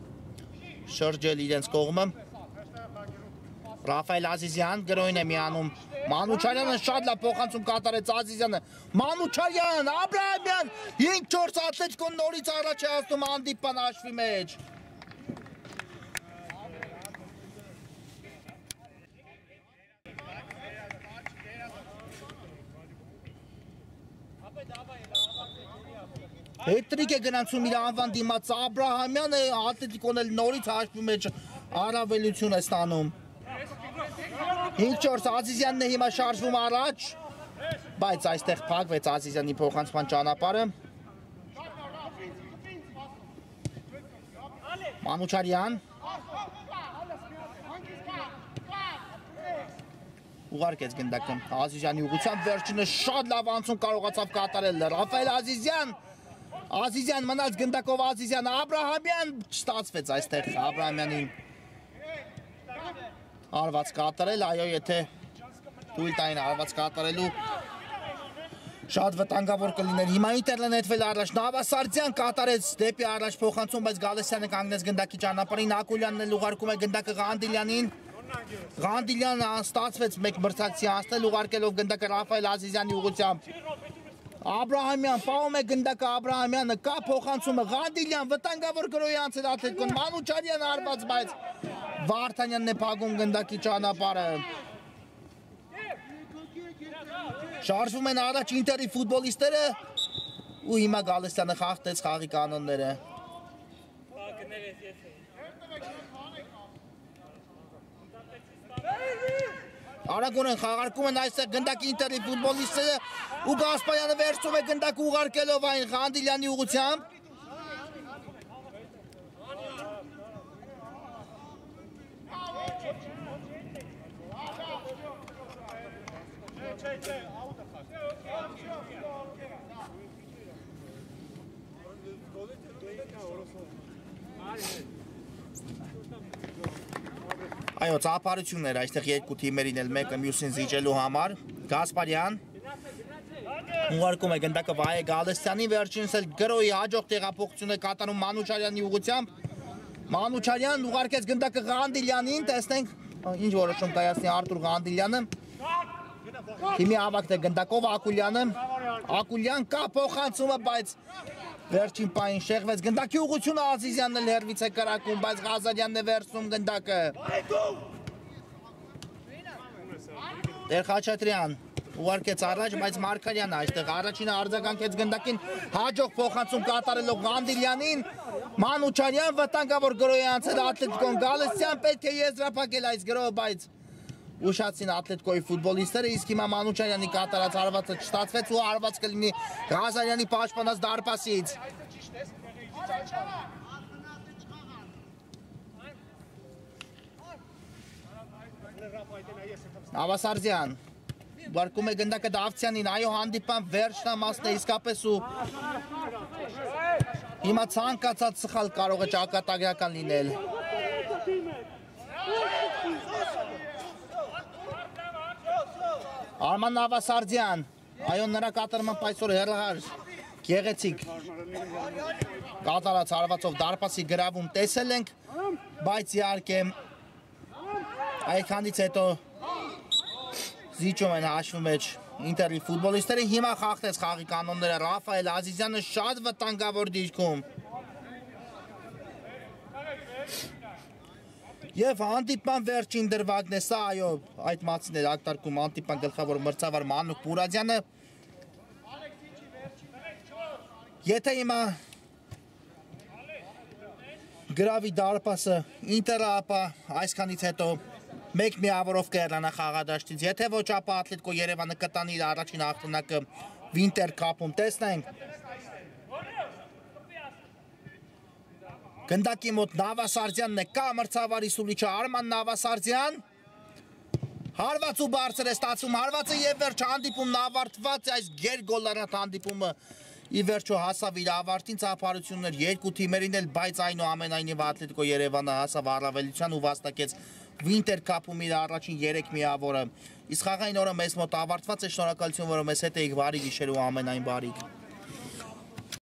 շրջել իրենց կողմը։ Ռաֆայել Ազիզյան գրոհին է միանում, Մանուչարյանը շատ լավ փոխանցում կատարեց Ազիզյանը, Մանուչարյան, Աբրահամյան, 5-4 Ատլետիկոն նորից առաջ է հասնում հանդիպան հաշվի մեջ։ Հետրիկ է գնացում իր անվան դիմաց Աբրահամյանը, Ատլետիկոն էլ նորից հաշվի մեջ առավելություն է ստանում։ 5-4 Ազիզյանն է հիմա շարժվում առաջ, բայց այստեղ փակվեց Ազիզյանի փոխանցման ճանապարհը։ Մանուչարյան Ուղարկեց գնդակը Ազիզյանի ուղղությամբ վերջինը շատ լավ անցում կարողացավ կատարել Ռաֆայել Ազիզյան մնաց գնդակով Ազիզյան Աբրահամյան չստացվեց այստեղ Աբրահամյանին արված կատարել այո եթե թույլ տային արված կատարելու շատ վտանգավոր կլիներ հիմա Ինտերն է նետվել առաջ Նավասարդյան կատարեց դեպի առաջ փոխանցում բայց Գալստյանը կանգնեց գնդակի ճանապարհին Ակուլյանն էլ ուղարկում է գնդակը Ղանդիլյանին Ղանդիլյանը ստացվեց մեկ մրցակցի անցնել ուղարկելով գնդակը Ռաֆայել Ազիզյանի ուղղությամբ Աբրահամյան պահում է գնդակը Աբրահամյանը կա փոխանցումը Ղանդիլյան վտանգավոր գրոյի անցել Աթլետիկոն Մանուչարյան արված բայց Վարդանյանն է փակում գնդակի ճանապարհը Շարժվում են առաջ Ինտերի ֆուտբոլիստները ու հիմա Գալստյանը խախտեց խաղի կանոնները Արագորեն խաղարկում են այստեղ գնդակի Ինտերի ֆուտբոլիստները ու Գասպարյանը վերցում է գնդակը ուղարկելով այն Ղանդիլյանի ուղղությամբ Այո, ծափարություններ այստեղ երկու թիմերին էլ մեկը մյուսին զիջելու համար Գասպարյան ուղարկում է գնդակը Վահե Գալստյանին վերջինս էլ գրոյի հաջող տեղափոխություն է կատարում Մանուչարյանի ուղղությամբ Մանուչարյան ուղարկեց գնդակը Ղանդիլյանին տեսնենք ինչ որոշում կայացնի Արտուր Ղանդիլյանը Թիմի ավակտ է գնդակով Ակուլյան կա փոխանցումը բայց վերջին պահին շեղվեց գնդակի ուղղությունը Ազիզյանն էլ հեռվից է կրակում բայց Ղազարյանն է վերցնում գնդակը Տեր Խաչատրյան ուղարկեց առաջ բայց Մարգարյանը այստեղ առաջինը արձագանքեց գնդակին հաջող փոխանցում կատարելով Ղանդիլյանին Մանուչարյան վտանգավոր գրոյի անցել Աթլետիկոն Գալստյան պետք է եզրափակել այս գրոհը բայց ուշացին Աթլետիկոյի ֆուտբոլիստները իսկ հիմա Մանուչարյանի կատարած հարվածը չստացվեց ու հարված կլինի Ղազարյանի պաշտպանած դարպասից Նավասարդյան Ուղարկում է գնդակը Դավթյանին, այո հանդիպան վերջնամասն է իսկապես ու հիմա ցանկացած սխալ կարող է ճակատագրական լինել Արման Նավասարդյան, այո նրա կատարման պայսոր հեռահար գեղեցիկ կատարած հարվածով դարպասի գրավում տեսել ենք, բայց իհարկե այդքանից հետո զիջում են հաշվի մեջ Ինտերի ֆուտբոլիստները հիմա խախտեց խաղի կանոնները Ռաֆայել Ազիզյանը շատ վտանգավոր դիրքում Եվ հանդիպան վերջին դրվագն է սա այո այդ մացին էր ակտարկում հանդիպան գլխավոր մրցավար Մանուկ Բուրադյանը Եթե հիմա գրավի դարպասը Ինտերը ապա այսքանից հետո մեկ միավորով կհեռանա խաղադաշտից, եթե ոչ ապա Աթլետիկո Երևանը կտանի իր առաջին հաղթանակը Վինտեր քափում, տեսնենք Գնդակի մոտ Նավասարդյանն է, կա մրցավարի սուլիչը Արման Նավասարդյան Հարված ու բարձր է ստացում, հարվածը և վերջ հանդիպումն ավարտված այս գերգոլարանտ հանդիպումը ի վերջո հասավ իր ավարտին ծափարություններ երկու թիմերին էլ, բայց այնուամենայնիվ Աթլետիկո Երևանը հասավ առավելության ու վաստակեց Վինտեր քափում իր առաջին 3 միավորը։ Իսկ խաղային օրը մեզ մոտ ավարտված է, շնորհակալություն, որ մեզ հետ էիք, բարի գիշեր ու ամենայն բարիք։